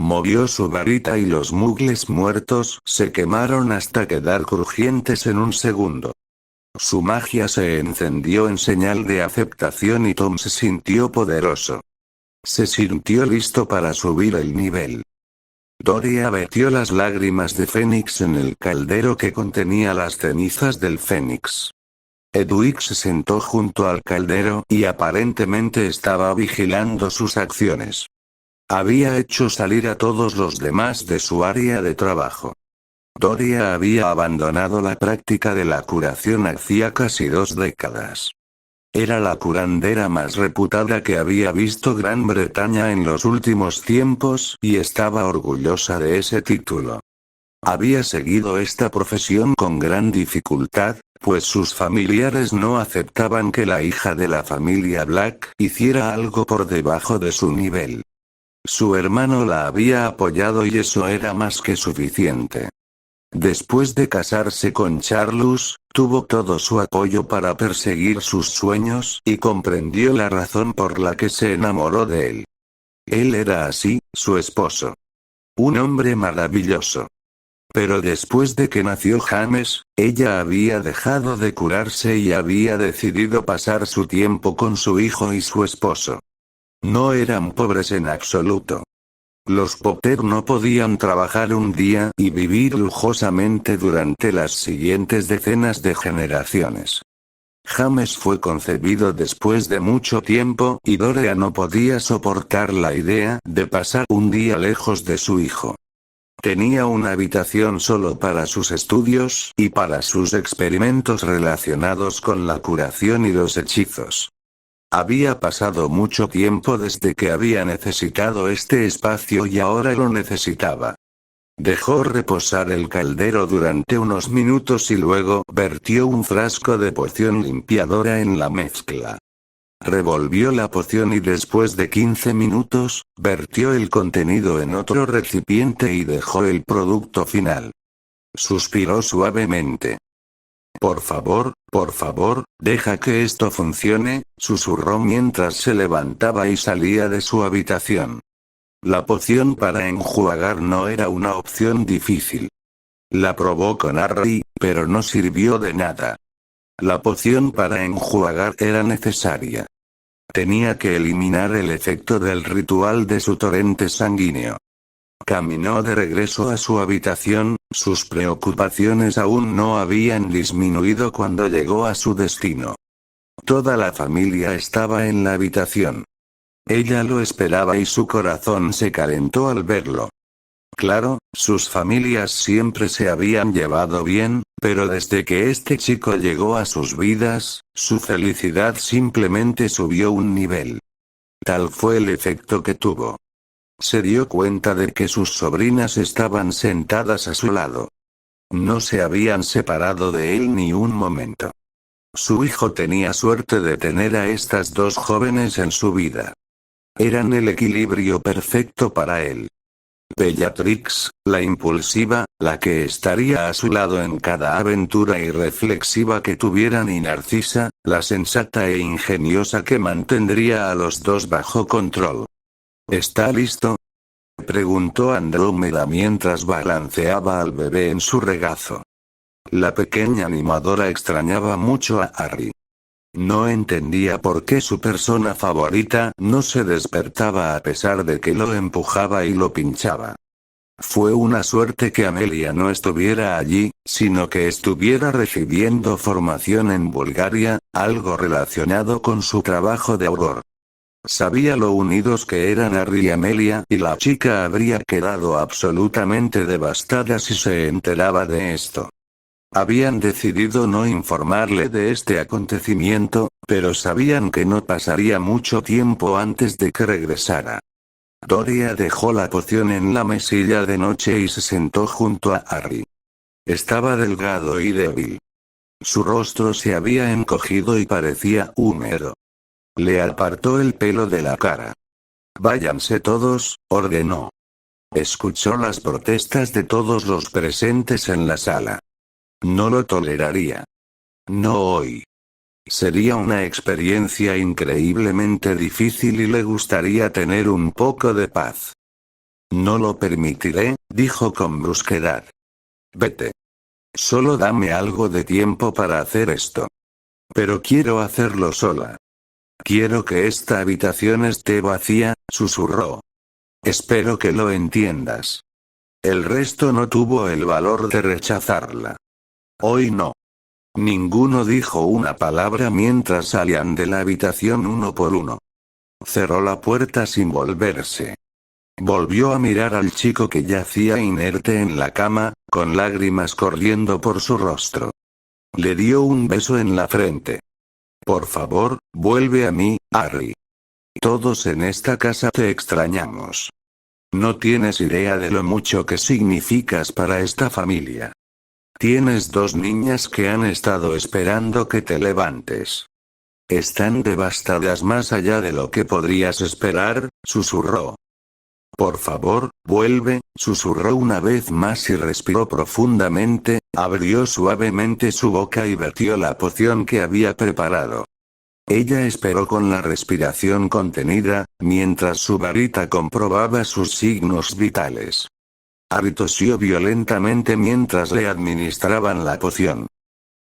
A: Movió su varita y los mugles muertos se quemaron hasta quedar crujientes en un segundo. Su magia se encendió en señal de aceptación y Tom se sintió poderoso. Se sintió listo para subir el nivel. Doria vertió las lágrimas de Fénix en el caldero que contenía las cenizas del Fénix. Hedwig se sentó junto al caldero y aparentemente estaba vigilando sus acciones. Había hecho salir a todos los demás de su área de trabajo. Doria había abandonado la práctica de la curación hacía casi 2 décadas. Era la curandera más reputada que había visto Gran Bretaña en los últimos tiempos y estaba orgullosa de ese título. Había seguido esta profesión con gran dificultad, pues sus familiares no aceptaban que la hija de la familia Black hiciera algo por debajo de su nivel. Su hermano la había apoyado y eso era más que suficiente. Después de casarse con Charles, tuvo todo su apoyo para perseguir sus sueños y comprendió la razón por la que se enamoró de él. Él era así, su esposo. Un hombre maravilloso. Pero después de que nació James, ella había dejado de curarse y había decidido pasar su tiempo con su hijo y su esposo. No eran pobres en absoluto. Los Potter no podían trabajar un día y vivir lujosamente durante las siguientes decenas de generaciones. James fue concebido después de mucho tiempo y Dorea no podía soportar la idea de pasar un día lejos de su hijo. Tenía una habitación solo para sus estudios y para sus experimentos relacionados con la curación y los hechizos. Había pasado mucho tiempo desde que había necesitado este espacio y ahora lo necesitaba. Dejó reposar el caldero durante unos minutos y luego vertió un frasco de poción limpiadora en la mezcla. Revolvió la poción y después de 15 minutos, vertió el contenido en otro recipiente y dejó el producto final. Suspiró suavemente. Por favor, deja que esto funcione, susurró mientras se levantaba y salía de su habitación. La poción para enjuagar no era una opción difícil. La probó con Harry, pero no sirvió de nada. La poción para enjuagar era necesaria. Tenía que eliminar el efecto del ritual de su torrente sanguíneo. Caminó de regreso a su habitación, sus preocupaciones aún no habían disminuido cuando llegó a su destino. Toda la familia estaba en la habitación. Ella lo esperaba y su corazón se calentó al verlo. Claro, sus familias siempre se habían llevado bien, pero desde que este chico llegó a sus vidas, su felicidad simplemente subió un nivel. Tal fue el efecto que tuvo. Se dio cuenta de que sus sobrinas estaban sentadas a su lado. No se habían separado de él ni un momento. Su hijo tenía suerte de tener a estas dos jóvenes en su vida. Eran el equilibrio perfecto para él. Bellatrix, la impulsiva, la que estaría a su lado en cada aventura irreflexiva que tuvieran, y Narcisa, la sensata e ingeniosa que mantendría a los dos bajo control. ¿Está listo?, preguntó Andrómeda mientras balanceaba al bebé en su regazo. La pequeña animadora extrañaba mucho a Harry. No entendía por qué su persona favorita no se despertaba a pesar de que lo empujaba y lo pinchaba. Fue una suerte que Amelia no estuviera allí, sino que estuviera recibiendo formación en Bulgaria, algo relacionado con su trabajo de auror. Sabía lo unidos que eran Harry y Amelia, y la chica habría quedado absolutamente devastada si se enteraba de esto. Habían decidido no informarle de este acontecimiento, pero sabían que no pasaría mucho tiempo antes de que regresara. Dorea dejó la poción en la mesilla de noche y se sentó junto a Harry. Estaba delgado y débil. Su rostro se había encogido y parecía húmedo. Le apartó el pelo de la cara. «Váyanse todos», ordenó. Escuchó las protestas de todos los presentes en la sala. No lo toleraría. No hoy. Sería una experiencia increíblemente difícil y le gustaría tener un poco de paz. «No lo permitiré», dijo con brusquedad. «Vete. Solo dame algo de tiempo para hacer esto. Pero quiero hacerlo sola. Quiero que esta habitación esté vacía», susurró. «Espero que lo entiendas». El resto no tuvo el valor de rechazarla. Hoy no. Ninguno dijo una palabra mientras salían de la habitación uno por uno. Cerró la puerta sin volverse. Volvió a mirar al chico que yacía inerte en la cama, con lágrimas corriendo por su rostro. Le dio un beso en la frente. «Por favor, vuelve a mí, Harry. Todos en esta casa te extrañamos. No tienes idea de lo mucho que significas para esta familia». Tienes dos niñas que han estado esperando que te levantes. Están devastadas más allá de lo que podrías esperar, susurró. Por favor, vuelve, susurró una vez más y respiró profundamente, abrió suavemente su boca y vertió la poción que había preparado. Ella esperó con la respiración contenida, mientras su varita comprobaba sus signos vitales. Harry tosió violentamente mientras le administraban la poción.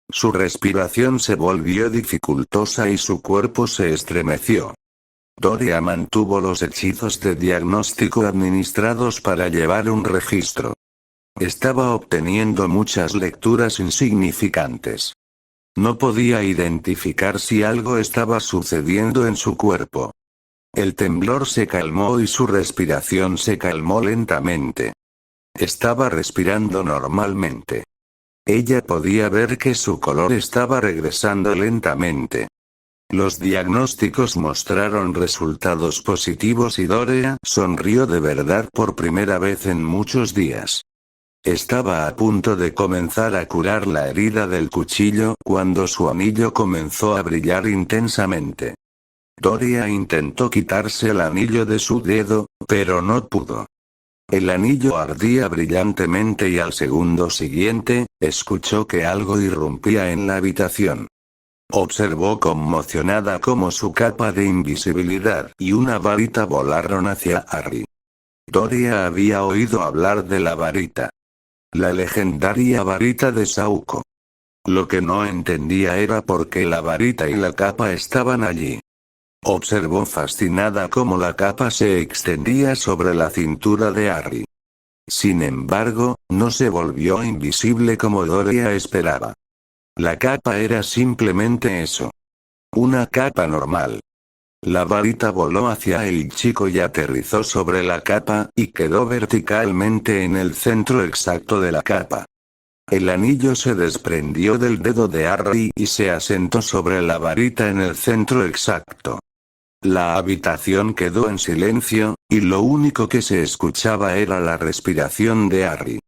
A: Su respiración se volvió dificultosa y su cuerpo se estremeció. Doria mantuvo los hechizos de diagnóstico administrados para llevar un registro. Estaba obteniendo muchas lecturas insignificantes. No podía identificar si algo estaba sucediendo en su cuerpo. El temblor se calmó y su respiración se calmó lentamente. Estaba respirando normalmente. Ella podía ver que su color estaba regresando lentamente. Los diagnósticos mostraron resultados positivos y Doria sonrió de verdad por primera vez en muchos días. Estaba a punto de comenzar a curar la herida del cuchillo cuando su anillo comenzó a brillar intensamente. Doria intentó quitarse el anillo de su dedo, pero no pudo. El anillo ardía brillantemente y al segundo siguiente, escuchó que algo irrumpía en la habitación. Observó conmocionada cómo su capa de invisibilidad y una varita volaron hacia Harry. Doria había oído hablar de la varita. La legendaria varita de Sauco. Lo que no entendía era por qué la varita y la capa estaban allí. Observó fascinada cómo la capa se extendía sobre la cintura de Harry. Sin embargo, no se volvió invisible como Doria esperaba. La capa era simplemente eso. Una capa normal. La varita voló hacia el chico y aterrizó sobre la capa, y quedó verticalmente en el centro exacto de la capa. El anillo se desprendió del dedo de Harry y se asentó sobre la varita en el centro exacto. La habitación quedó en silencio, y lo único que se escuchaba era la respiración de Harry.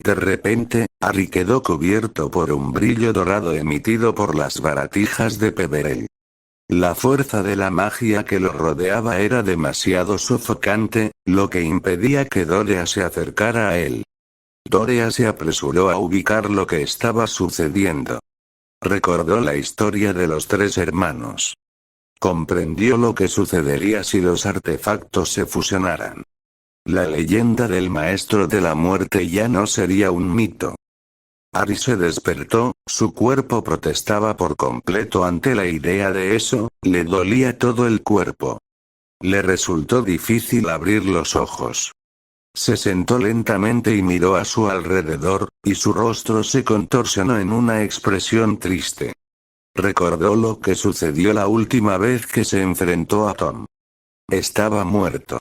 A: De repente, Harry quedó cubierto por un brillo dorado emitido por las baratijas de Peverell. La fuerza de la magia que lo rodeaba era demasiado sofocante, lo que impedía que Doria se acercara a él. Doria se apresuró a ubicar lo que estaba sucediendo. Recordó la historia de los tres hermanos. Comprendió lo que sucedería si los artefactos se fusionaran. La leyenda del maestro de la muerte ya no sería un mito. Harry se despertó, su cuerpo protestaba por completo ante la idea de eso, le dolía todo el cuerpo. Le resultó difícil abrir los ojos. Se sentó lentamente y miró a su alrededor, y su rostro se contorsionó en una expresión triste. Recordó lo que sucedió la última vez que se enfrentó a Tom. Estaba muerto.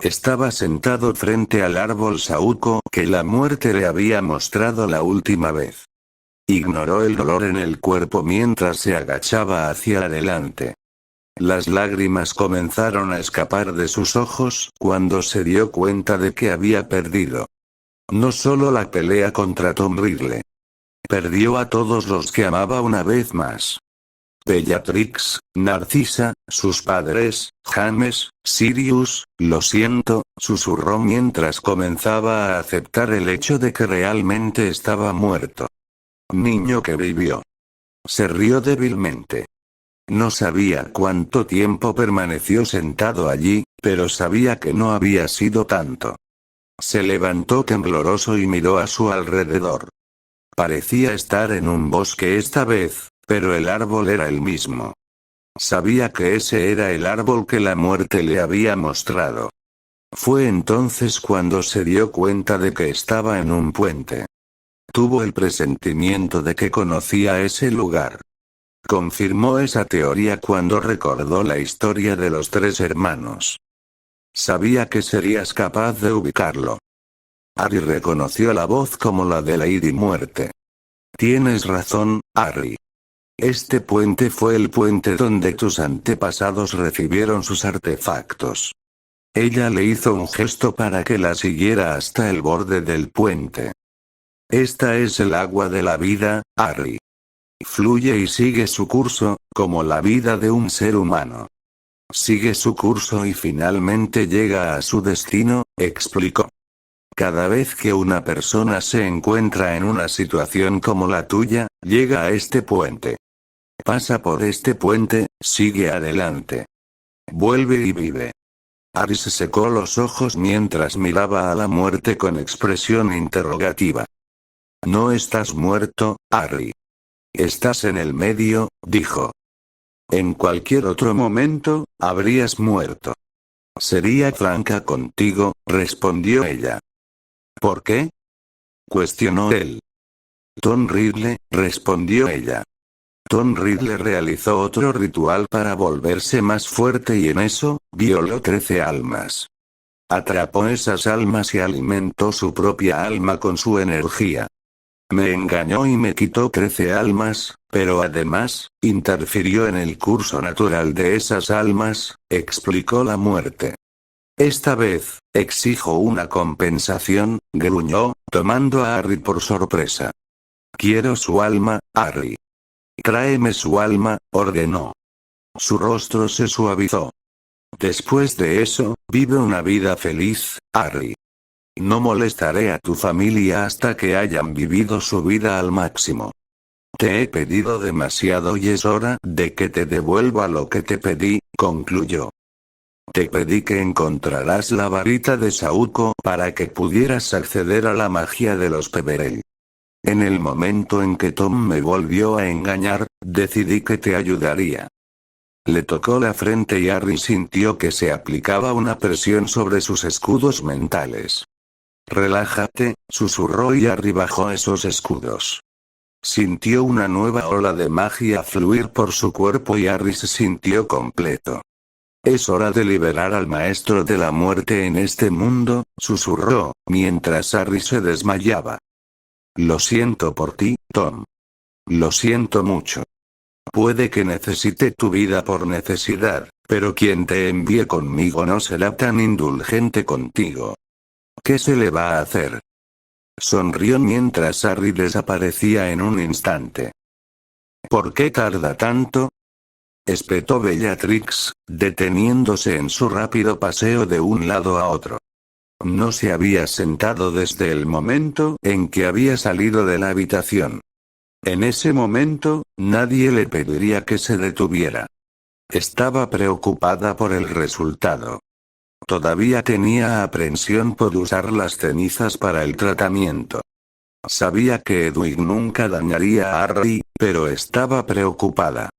A: Estaba sentado frente al árbol saúco que la muerte le había mostrado la última vez. Ignoró el dolor en el cuerpo mientras se agachaba hacia adelante. Las lágrimas comenzaron a escapar de sus ojos cuando se dio cuenta de que había perdido. No solo la pelea contra Tom Riddle. Perdió a todos los que amaba una vez más. Bellatrix, Narcisa, sus padres, James, Sirius, lo siento, susurró mientras comenzaba a aceptar el hecho de que realmente estaba muerto. Niño que vivió. Se rió débilmente. No sabía cuánto tiempo permaneció sentado allí, pero sabía que no había sido tanto. Se levantó tembloroso y miró a su alrededor. Parecía estar en un bosque esta vez, pero el árbol era el mismo. Sabía que ese era el árbol que la muerte le había mostrado. Fue entonces cuando se dio cuenta de que estaba en un puente. Tuvo el presentimiento de que conocía ese lugar. Confirmó esa teoría cuando recordó la historia de los tres hermanos. Sabía que serías capaz de ubicarlo. Harry reconoció la voz como la de Lady Muerte. Tienes razón, Harry. Este puente fue el puente donde tus antepasados recibieron sus artefactos. Ella le hizo un gesto para que la siguiera hasta el borde del puente. Esta es el agua de la vida, Harry. Fluye y sigue su curso, como la vida de un ser humano. Sigue su curso y finalmente llega a su destino, explicó. Cada vez que una persona se encuentra en una situación como la tuya, llega a este puente. Pasa por este puente, sigue adelante. Vuelve y vive. Harry se secó los ojos mientras miraba a la muerte con expresión interrogativa. No estás muerto, Harry. Estás en el medio, dijo. En cualquier otro momento, habrías muerto. Sería franca contigo, respondió ella. ¿Por qué? Cuestionó él. Tom Riddle, respondió ella. Tom Riddle realizó otro ritual para volverse más fuerte y en eso, violó 13 almas. Atrapó esas almas y alimentó su propia alma con su energía. Me engañó y me quitó 13 almas, pero además, interfirió en el curso natural de esas almas, explicó la muerte. Esta vez, exijo una compensación, gruñó, tomando a Harry por sorpresa. Quiero su alma, Harry. Tráeme su alma, ordenó. Su rostro se suavizó. Después de eso, vive una vida feliz, Harry. No molestaré a tu familia hasta que hayan vivido su vida al máximo. Te he pedido demasiado y es hora de que te devuelva lo que te pedí, concluyó. Te pedí que encontrarás la varita de Saúco para que pudieras acceder a la magia de los Peverell. En el momento en que Tom me volvió a engañar, decidí que te ayudaría. Le tocó la frente y Harry sintió que se aplicaba una presión sobre sus escudos mentales. Relájate, susurró y Harry bajó esos escudos. Sintió una nueva ola de magia fluir por su cuerpo y Harry se sintió completo. Es hora de liberar al maestro de la muerte en este mundo, susurró, mientras Harry se desmayaba. Lo siento por ti, Tom. Lo siento mucho. Puede que necesite tu vida por necesidad, pero quien te envíe conmigo no será tan indulgente contigo. ¿Qué se le va a hacer? Sonrió mientras Harry desaparecía en un instante. ¿Por qué tarda tanto? Espetó Bellatrix, deteniéndose en su rápido paseo de un lado a otro. No se había sentado desde el momento en que había salido de la habitación. En ese momento, nadie le pediría que se detuviera. Estaba preocupada por el resultado. Todavía tenía aprensión por usar las cenizas para el tratamiento. Sabía que Edwig nunca dañaría a Harry, pero estaba preocupada.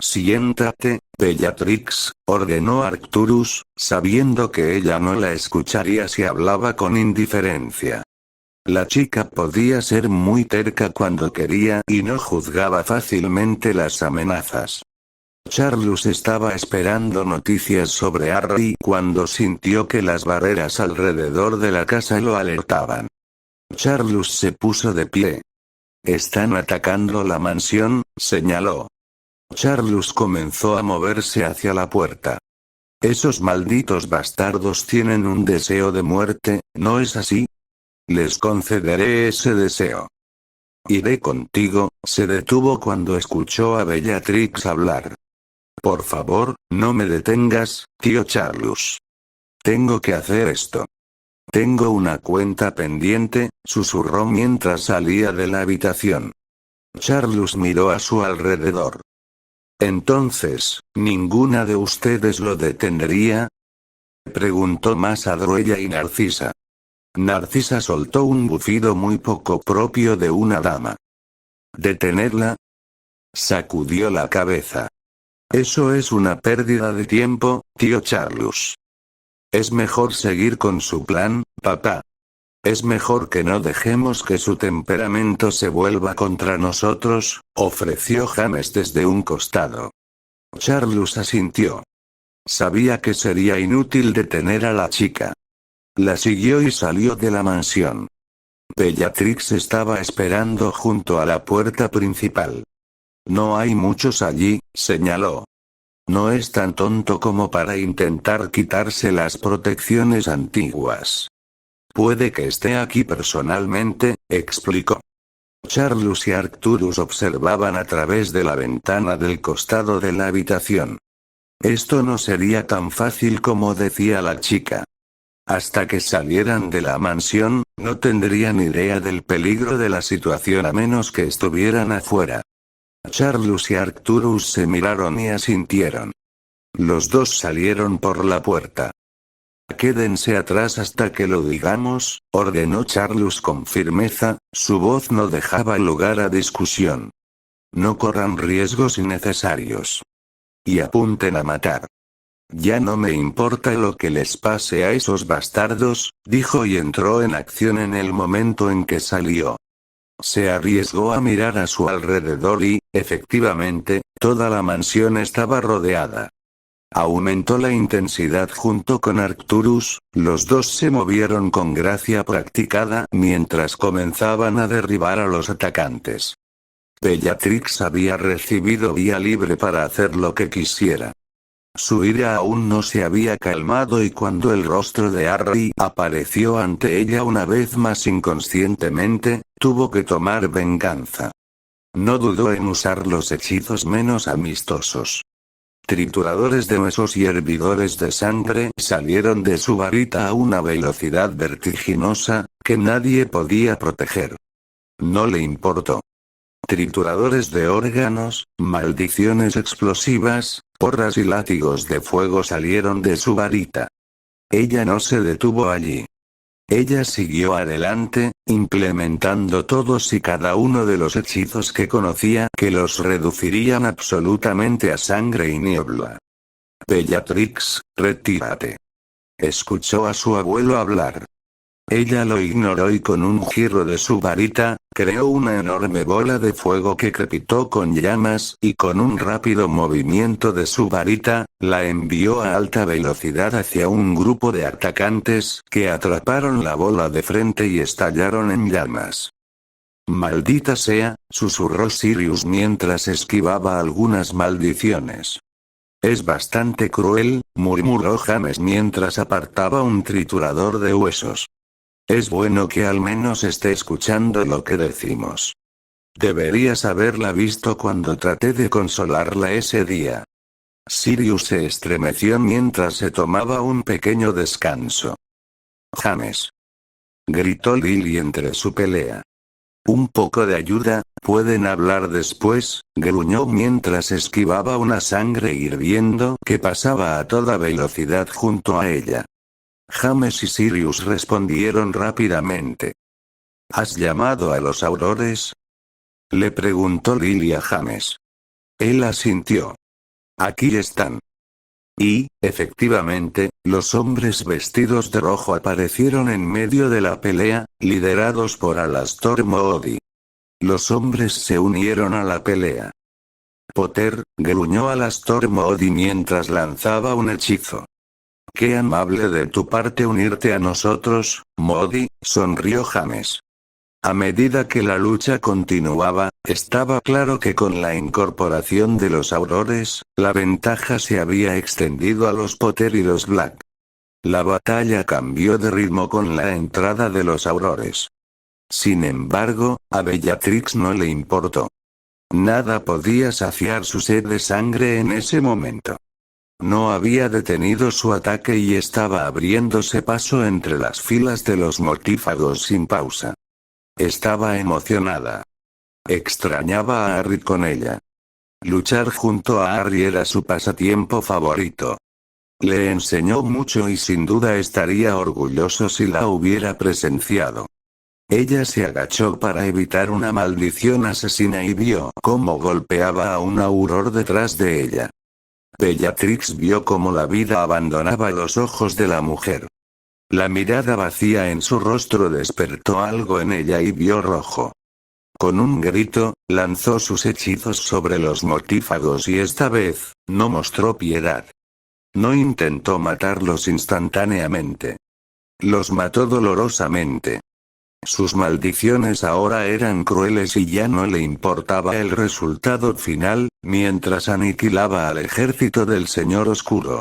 A: Siéntate, Bellatrix, ordenó Arcturus, sabiendo que ella no la escucharía si hablaba con indiferencia. La chica podía ser muy terca cuando quería y no juzgaba fácilmente las amenazas. Charles estaba esperando noticias sobre Harry cuando sintió que las barreras alrededor de la casa lo alertaban. Charles se puso de pie. Están atacando la mansión, señaló. Charles comenzó a moverse hacia la puerta. Esos malditos bastardos tienen un deseo de muerte, ¿no es así? Les concederé ese deseo. Iré contigo, se detuvo cuando escuchó a Bellatrix hablar. Por favor, no me detengas, tío Charles. Tengo que hacer esto. Tengo una cuenta pendiente, susurró mientras salía de la habitación. Charles miró a su alrededor. Entonces, ¿ninguna de ustedes lo detendría? Preguntó más a Druella y Narcisa. Narcisa soltó un bufido muy poco propio de una dama. ¿Detenerla? Sacudió la cabeza. Eso es una pérdida de tiempo, tío Charles. Es mejor seguir con su plan, papá. Es mejor que no dejemos que su temperamento se vuelva contra nosotros, ofreció James desde un costado. Charles asintió. Sabía que sería inútil detener a la chica. La siguió y salió de la mansión. Bellatrix estaba esperando junto a la puerta principal. No hay muchos allí, señaló. No es tan tonto como para intentar quitarse las protecciones antiguas. Puede que esté aquí personalmente, explicó. Charlus y Arcturus observaban a través de la ventana del costado de la habitación. Esto no sería tan fácil como decía la chica. Hasta que salieran de la mansión, no tendrían idea del peligro de la situación a menos que estuvieran afuera. Charlus y Arcturus se miraron y asintieron. Los dos salieron por la puerta. Quédense atrás hasta que lo digamos, ordenó Charlus con firmeza, su voz no dejaba lugar a discusión. No corran riesgos innecesarios. Y apunten a matar. Ya no me importa lo que les pase a esos bastardos, dijo y entró en acción en el momento en que salió. Se arriesgó a mirar a su alrededor y, efectivamente, toda la mansión estaba rodeada. Aumentó la intensidad junto con Arcturus, los dos se movieron con gracia practicada mientras comenzaban a derribar a los atacantes. Bellatrix había recibido vía libre para hacer lo que quisiera. Su ira aún no se había calmado y cuando el rostro de Harry apareció ante ella una vez más inconscientemente, tuvo que tomar venganza. No dudó en usar los hechizos menos amistosos. Trituradores de huesos y hervidores de sangre salieron de su varita a una velocidad vertiginosa, que nadie podía proteger. No le importó. Trituradores de órganos, maldiciones explosivas, porras y látigos de fuego salieron de su varita. Ella no se detuvo allí. Ella siguió adelante, implementando todos y cada uno de los hechizos que conocía que los reducirían absolutamente a sangre y niebla. Bellatrix, retírate. Escuchó a su abuelo hablar. Ella lo ignoró y con un giro de su varita, creó una enorme bola de fuego que crepitó con llamas y con un rápido movimiento de su varita, la envió a alta velocidad hacia un grupo de atacantes que atraparon la bola de frente y estallaron en llamas. Maldita sea, susurró Sirius mientras esquivaba algunas maldiciones. Es bastante cruel, murmuró James mientras apartaba un triturador de huesos. Es bueno que al menos esté escuchando lo que decimos. Deberías haberla visto cuando traté de consolarla ese día. Sirius se estremeció mientras se tomaba un pequeño descanso. James. Gritó Lily entre su pelea. Un poco de ayuda, pueden hablar después, gruñó mientras esquivaba una sangre hirviendo que pasaba a toda velocidad junto a ella. James y Sirius respondieron rápidamente. ¿Has llamado a los aurores? Le preguntó Lily a James. Él asintió. Aquí están. Y, efectivamente, los hombres vestidos de rojo aparecieron en medio de la pelea, liderados por Alastor Moody. Los hombres se unieron a la pelea. Potter, gruñó Alastor Moody mientras lanzaba un hechizo. Qué amable de tu parte unirte a nosotros, Moody, sonrió James. A medida que la lucha continuaba, estaba claro que con la incorporación de los aurores, la ventaja se había extendido a los Potter y los Black. La batalla cambió de ritmo con la entrada de los aurores. Sin embargo, a Bellatrix no le importó. Nada podía saciar su sed de sangre en ese momento. No había detenido su ataque y estaba abriéndose paso entre las filas de los mortífagos sin pausa. Estaba emocionada. Extrañaba a Harry con ella. Luchar junto a Harry era su pasatiempo favorito. Le enseñó mucho y sin duda estaría orgulloso si la hubiera presenciado. Ella se agachó para evitar una maldición asesina y vio cómo golpeaba a un auror detrás de ella. Bellatrix vio cómo la vida abandonaba los ojos de la mujer. La mirada vacía en su rostro despertó algo en ella y vio rojo. Con un grito, lanzó sus hechizos sobre los mortífagos y esta vez, no mostró piedad. No intentó matarlos instantáneamente. Los mató dolorosamente. Sus maldiciones ahora eran crueles y ya no le importaba el resultado final, mientras aniquilaba al ejército del Señor Oscuro.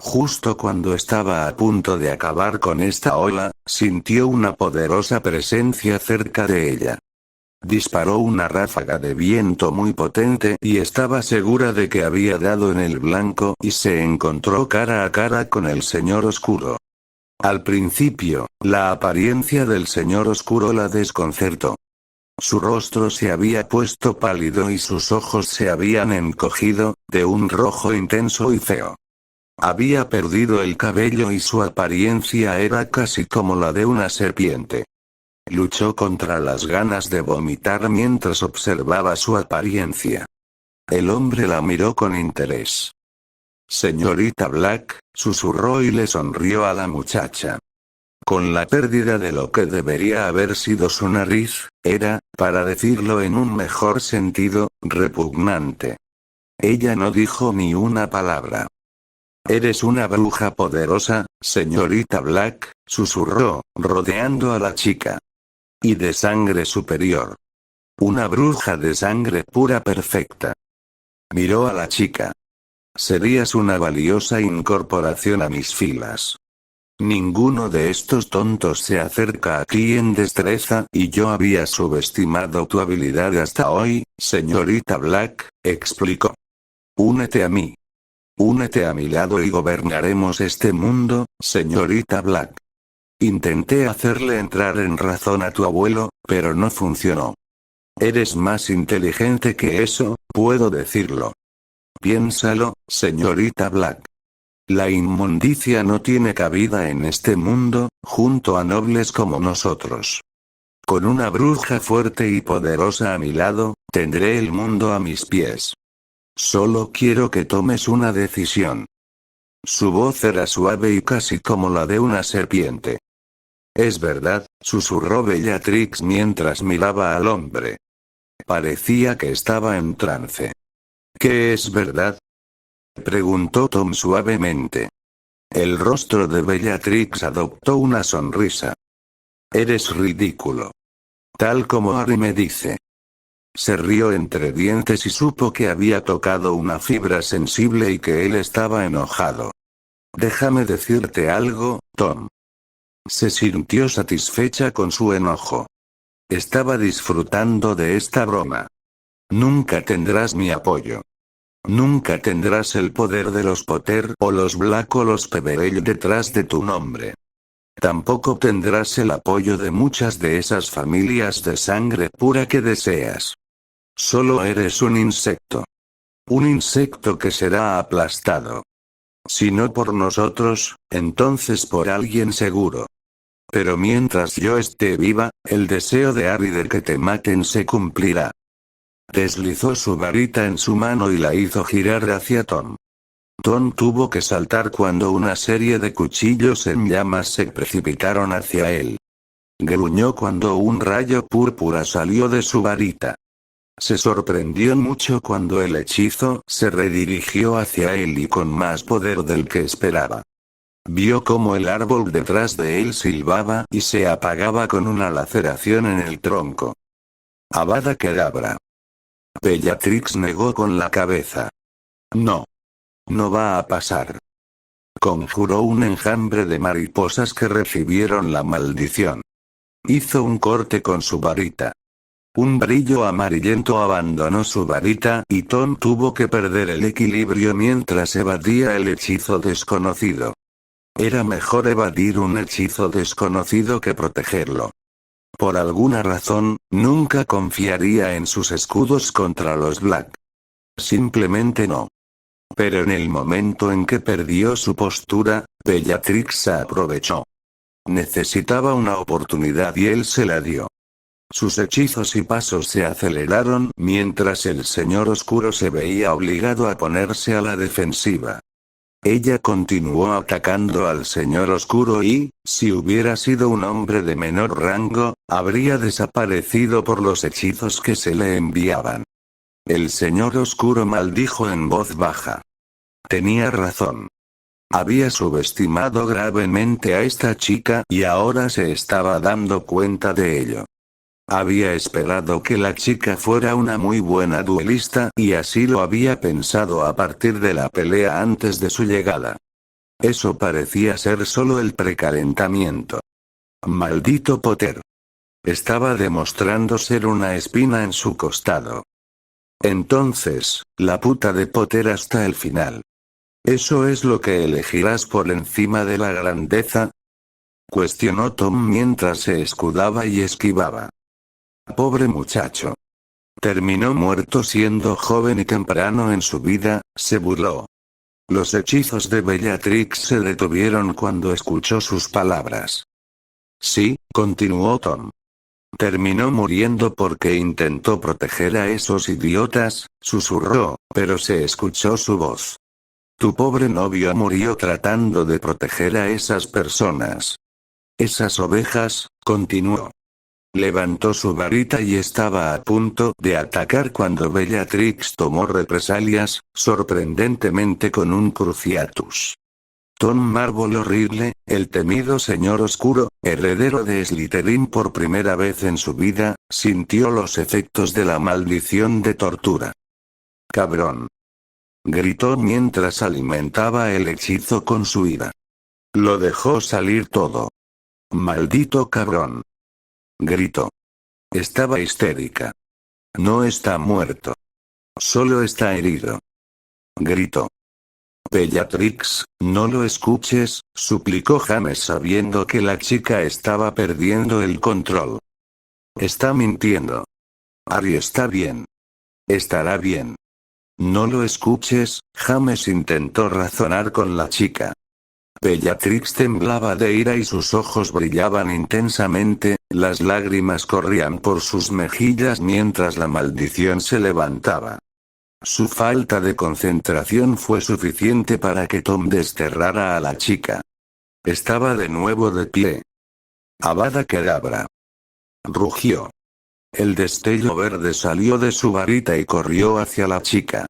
A: Justo cuando estaba a punto de acabar con esta ola, sintió una poderosa presencia cerca de ella. Disparó una ráfaga de viento muy potente y estaba segura de que había dado en el blanco y se encontró cara a cara con el Señor Oscuro. Al principio, la apariencia del Señor Oscuro la desconcertó. Su rostro se había puesto pálido y sus ojos se habían encogido, de un rojo intenso y feo. Había perdido el cabello y su apariencia era casi como la de una serpiente. Luchó contra las ganas de vomitar mientras observaba su apariencia. El hombre la miró con interés. Señorita Black, susurró y le sonrió a la muchacha. Con la pérdida de lo que debería haber sido su nariz, era, para decirlo en un mejor sentido, repugnante. Ella no dijo ni una palabra. Eres una bruja poderosa, señorita Black, susurró, rodeando a la chica. Y de sangre superior. Una bruja de sangre pura perfecta. Miró a la chica. Serías una valiosa incorporación a mis filas. Ninguno de estos tontos se acerca a ti en destreza, y yo había subestimado tu habilidad hasta hoy, señorita Black, explicó. Únete a mí. Únete a mi lado y gobernaremos este mundo, señorita Black. Intenté hacerle entrar en razón a tu abuelo, pero no funcionó. Eres más inteligente que eso, puedo decirlo. Piénsalo, señorita Black. La inmundicia no tiene cabida en este mundo, junto a nobles como nosotros. Con una bruja fuerte y poderosa a mi lado, tendré el mundo a mis pies. Solo quiero que tomes una decisión. Su voz era suave y casi como la de una serpiente. Es verdad, susurró Bellatrix mientras miraba al hombre. Parecía que estaba en trance. ¿Qué es verdad? Preguntó Tom suavemente. El rostro de Bellatrix adoptó una sonrisa. Eres ridículo. Tal como Harry me dice. Se rió entre dientes y supo que había tocado una fibra sensible y que él estaba enojado. Déjame decirte algo, Tom. Se sintió satisfecha con su enojo. Estaba disfrutando de esta broma. Nunca tendrás mi apoyo. Nunca tendrás el poder de los Potter o los Black o los Peverell detrás de tu nombre. Tampoco tendrás el apoyo de muchas de esas familias de sangre pura que deseas. Solo eres un insecto. Un insecto que será aplastado. Si no por nosotros, entonces por alguien seguro. Pero mientras yo esté viva, el deseo de Harry de que te maten se cumplirá. Deslizó su varita en su mano y la hizo girar hacia Tom. Tom tuvo que saltar cuando una serie de cuchillos en llamas se precipitaron hacia él. Gruñó cuando un rayo púrpura salió de su varita. Se sorprendió mucho cuando el hechizo se redirigió hacia él y con más poder del que esperaba. Vio cómo el árbol detrás de él silbaba y se apagaba con una laceración en el tronco. Avada Kedavra. Bellatrix negó con la cabeza. No. No va a pasar. Conjuró un enjambre de mariposas que recibieron la maldición. Hizo un corte con su varita. Un brillo amarillento abandonó su varita y Tom tuvo que perder el equilibrio mientras evadía el hechizo desconocido. Era mejor evadir un hechizo desconocido que protegerlo. Por alguna razón, nunca confiaría en sus escudos contra los Black. Simplemente no. Pero en el momento en que perdió su postura, Bellatrix se aprovechó. Necesitaba una oportunidad y él se la dio. Sus hechizos y pasos se aceleraron mientras el Señor Oscuro se veía obligado a ponerse a la defensiva. Ella continuó atacando al Señor Oscuro y, si hubiera sido un hombre de menor rango, habría desaparecido por los hechizos que se le enviaban. El Señor Oscuro maldijo en voz baja. Tenía razón. Había subestimado gravemente a esta chica y ahora se estaba dando cuenta de ello. Había esperado que la chica fuera una muy buena duelista y así lo había pensado a partir de la pelea antes de su llegada. Eso parecía ser solo el precalentamiento. Maldito Potter. Estaba demostrando ser una espina en su costado. Entonces, la puta de Potter hasta el final. ¿Eso es lo que elegirás por encima de la grandeza? Cuestionó Tom mientras se escudaba y esquivaba. Pobre muchacho. Terminó muerto siendo joven y temprano en su vida, se burló. Los hechizos de Bellatrix se detuvieron cuando escuchó sus palabras. Sí, continuó Tom. Terminó muriendo porque intentó proteger a esos idiotas, susurró, pero se escuchó su voz. Tu pobre novio murió tratando de proteger a esas personas. Esas ovejas, continuó. Levantó su varita y estaba a punto de atacar cuando Bellatrix tomó represalias, sorprendentemente con un cruciatus. Tom Marvolo Riddle, el temido señor oscuro, heredero de Slytherin por primera vez en su vida, sintió los efectos de la maldición de tortura. Cabrón. Gritó mientras alimentaba el hechizo con su ira. Lo dejó salir todo. Maldito cabrón. Gritó. Estaba histérica. No está muerto. Solo está herido. Gritó. Bellatrix, no lo escuches, suplicó James sabiendo que la chica estaba perdiendo el control. Está mintiendo. Harry está bien. Estará bien. No lo escuches, James intentó razonar con la chica. Bellatrix temblaba de ira y sus ojos brillaban intensamente, las lágrimas corrían por sus mejillas mientras la maldición se levantaba. Su falta de concentración fue suficiente para que Tom desterrara a la chica. Estaba de nuevo de pie. Avada Kedavra. Rugió. El destello verde salió de su varita y corrió hacia la chica.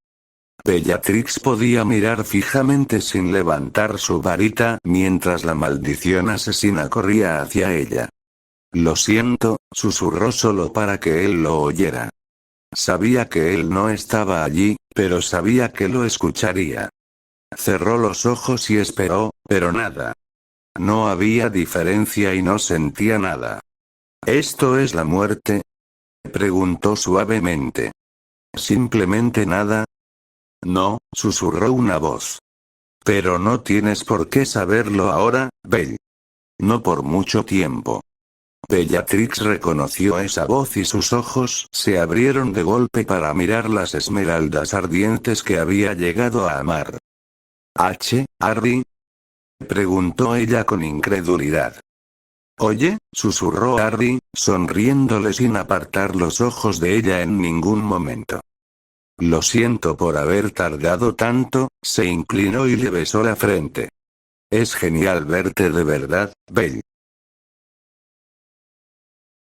A: Bellatrix podía mirar fijamente sin levantar su varita mientras la maldición asesina corría hacia ella. Lo siento, susurró solo para que él lo oyera. Sabía que él no estaba allí, pero sabía que lo escucharía. Cerró los ojos y esperó, pero nada. No había diferencia y no sentía nada. ¿Esto es la muerte? Preguntó suavemente. ¿Simplemente nada? No, susurró una voz. Pero no tienes por qué saberlo ahora, Bell. No por mucho tiempo. Bellatrix reconoció esa voz y sus ojos se abrieron de golpe para mirar las esmeraldas ardientes que había llegado a amar. ¿Harry? Preguntó ella con incredulidad. Oye, susurró Harry, sonriéndole sin apartar los ojos de ella en ningún momento. Lo siento por haber tardado tanto, se inclinó y le besó la frente. Es genial verte de verdad, Bell.